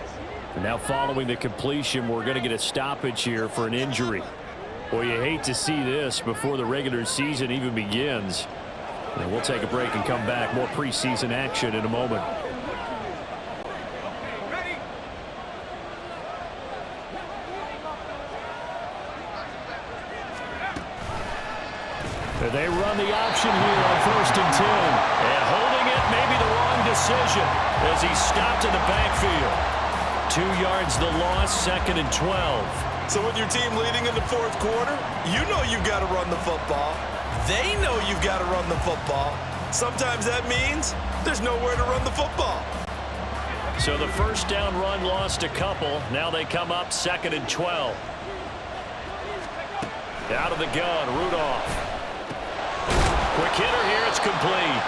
And now following the completion, we're going to get a stoppage here for an injury. Boy, you hate to see this before the regular season even begins. And we'll take a break and come back. More preseason action in a moment. They run the option here on 1st and 10. And holding it may be the wrong decision as he stopped in the backfield. 2 yards the loss, 2nd and 12. So with your team leading in the 4th quarter, you know you've got to run the football. They know you've got to run the football. Sometimes that means there's nowhere to run the football. So the 1st down run lost a couple. Now they come up 2nd and 12. Out of the gun, Rudolph. Quick hitter here, it's complete.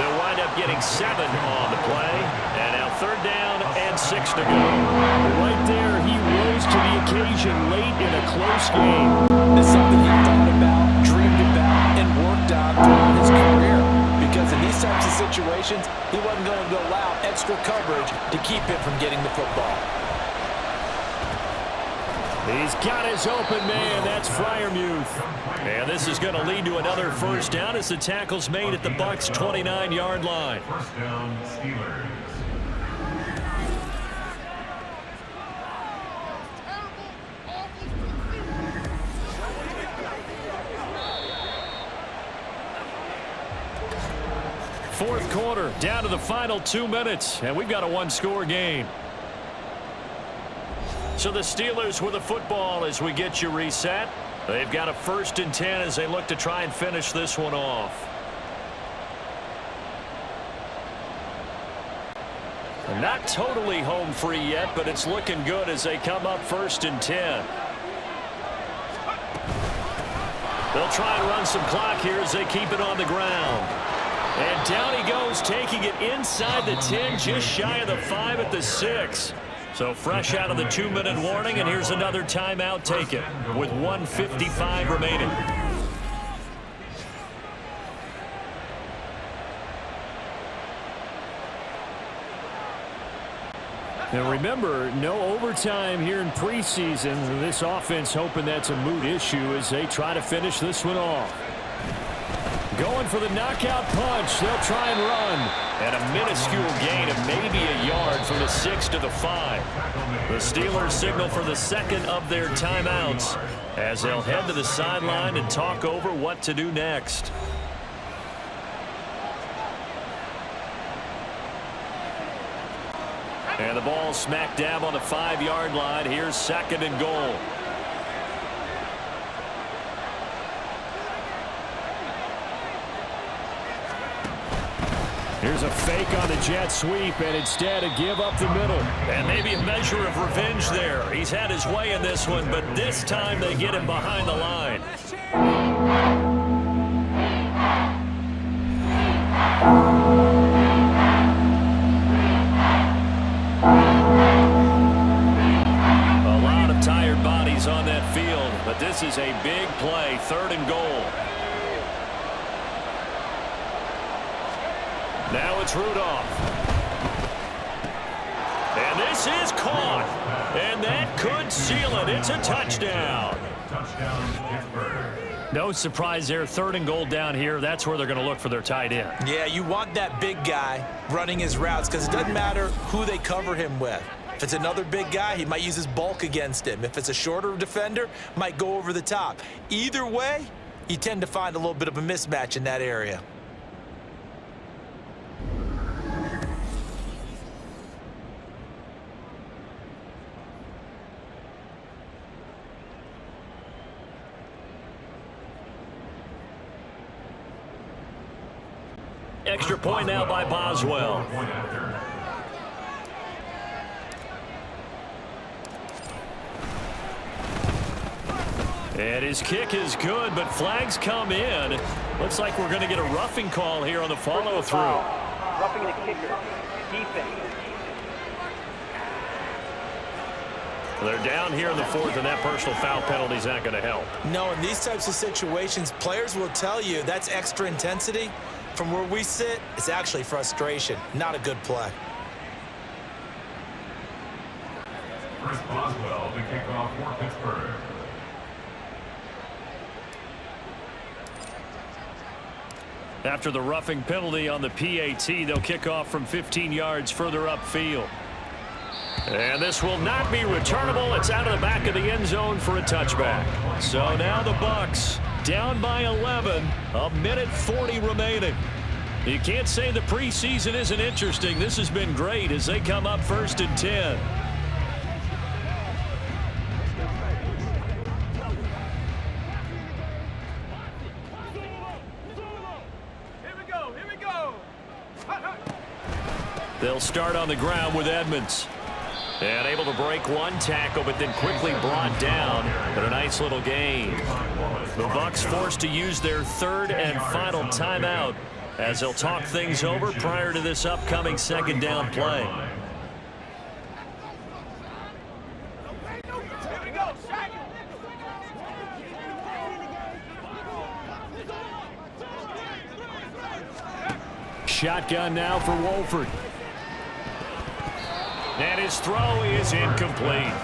They'll wind up getting 7 on the play. And now 3rd down and 6 to go. Right there, he rose to the occasion late in a close game. It's something he thought about, dreamed about, and worked on throughout his career. Because in these types of situations, he wasn't going to allow extra coverage to keep him from getting the football. He's got his open man. That's Freiermuth. And this is going to lead to another 1st down as the tackle's made at the Bucs' 29-yard line. 1st down, Steelers. Fourth quarter, down to the final 2 minutes, and we've got a 1-score game. So the Steelers with the football as we get you reset. They've got a 1st and 10 as they look to try and finish this one off. They're not totally home free yet, but it's looking good as they come up 1st and 10. They'll try and run some clock here as they keep it on the ground. And down he goes, taking it inside the 10, just shy of the 5 at the 6. So fresh out of the 2-minute warning, and here's another timeout taken with 1:55 remaining. Now remember, no overtime here in preseason. This offense hoping that's a moot issue as they try to finish this one off. Going for the knockout punch. They'll try and run. And a minuscule gain of maybe a yard from the 6 to the 5. The Steelers signal for the second of their timeouts as they'll head to the sideline and talk over what to do next. And the ball smack dab on the 5-yard line. Here's 2nd and goal. Here's a fake on the jet sweep, and instead a give up the middle. And maybe a measure of revenge there. He's had his way in this one, but this time they get him behind the line. A lot of tired bodies on that field, but this is a big play, 3rd and goal. Now it's Rudolph. And this is caught. And that could seal it. It's a touchdown. Touchdown, Pittsburgh. No surprise there. 3rd and goal down here. That's where they're going to look for their tight end. Yeah, you want that big guy running his routes because it doesn't matter who they cover him with. If it's another big guy, he might use his bulk against him. If it's a shorter defender, might go over the top. Either way, you tend to find a little bit of a mismatch in that area. Extra point now by Boswell. And his kick is good, but flags come in. Looks like we're going to get a roughing call here on the follow-through. Roughing the kicker. Defense. They're down here in the 4th, and that personal foul penalty is not going to help. No, in these types of situations, players will tell you that's extra intensity. From where we sit, it's actually frustration. Not a good play. Chris Boswell, the kickoff for Pittsburgh. After the roughing penalty on the PAT, they'll kick off from 15 yards further upfield. And this will not be returnable. It's out of the back of the end zone for a touchback. So now the Bucs down by 11, a minute 40 remaining. You can't say the preseason isn't interesting. This has been great as they come up 1st and 10. Here we go. They'll start on the ground with Edmonds. And able to break one tackle, but then quickly brought down. But a nice little gain. The Bucs forced to use their 3rd and final timeout as they'll talk things over prior to this upcoming 2nd down play. Shotgun now for Wolford. And his throw is incomplete.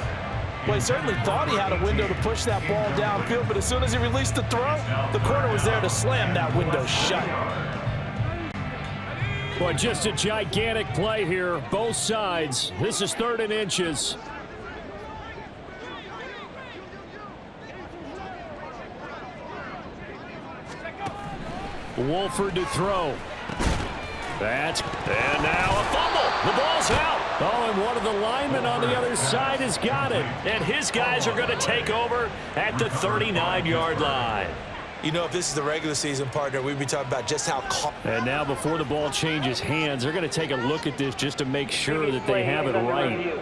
Well, he certainly thought he had a window to push that ball downfield, but as soon as he released the throw, the corner was there to slam that window shut. Well, just a gigantic play here, both sides. This is 3rd and inches. Wolford to throw. And now a fumble. The ball's out. Oh, and one of the linemen on the other side has got it. And his guys are going to take over at the 39-yard line. You know, if this is the regular season, partner, we'd be talking about just how... And now before the ball changes hands, they're going to take a look at this just to make sure that they have it right.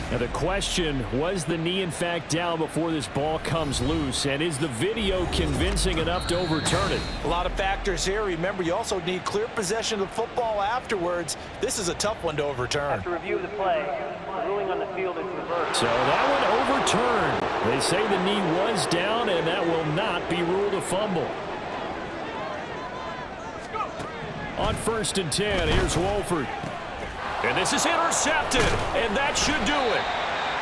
Now the question, was the knee in fact down before this ball comes loose? And is the video convincing enough to overturn it? A lot of factors here. Remember, you also need clear possession of the football afterwards. This is a tough one to overturn. After review of the play, the ruling on the field is reversed. So that one overturned. They say the knee was down, and that will not be ruled a fumble. On 1st and 10, here's Wolford. And this is intercepted, and that should do it.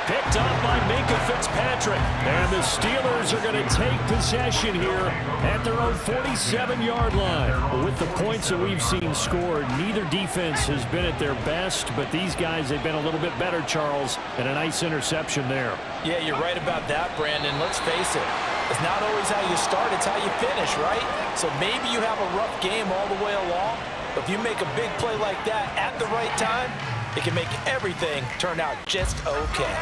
Picked up by Minka Fitzpatrick. And the Steelers are going to take possession here at their own 47-yard line. With the points that we've seen scored, neither defense has been at their best, but these guys, they've been a little bit better, Charles, and a nice interception there. Yeah, you're right about that, Brandon. Let's face it. It's not always how you start, it's how you finish, right? So maybe you have a rough game all the way along, but if you make a big play like that at the right time, it can make everything turn out just okay.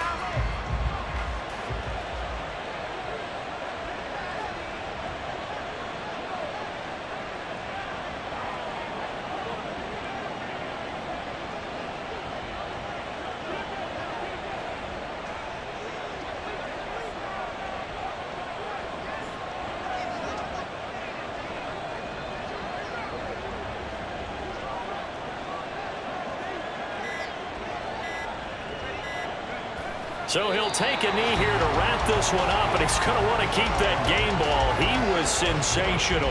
So he'll take a knee here to wrap this one up, and he's going to want to keep that game ball. He was sensational.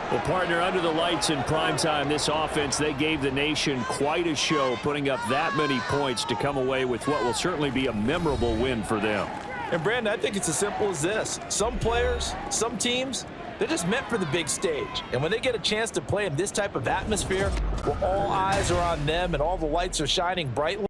Well, partner, under the lights in primetime, this offense, they gave the nation quite a show, putting up that many points to come away with what will certainly be a memorable win for them. And, Brandon, I think it's as simple as this. Some players, some teams, they're just meant for the big stage. And when they get a chance to play in this type of atmosphere where all eyes are on them and all the lights are shining brightly,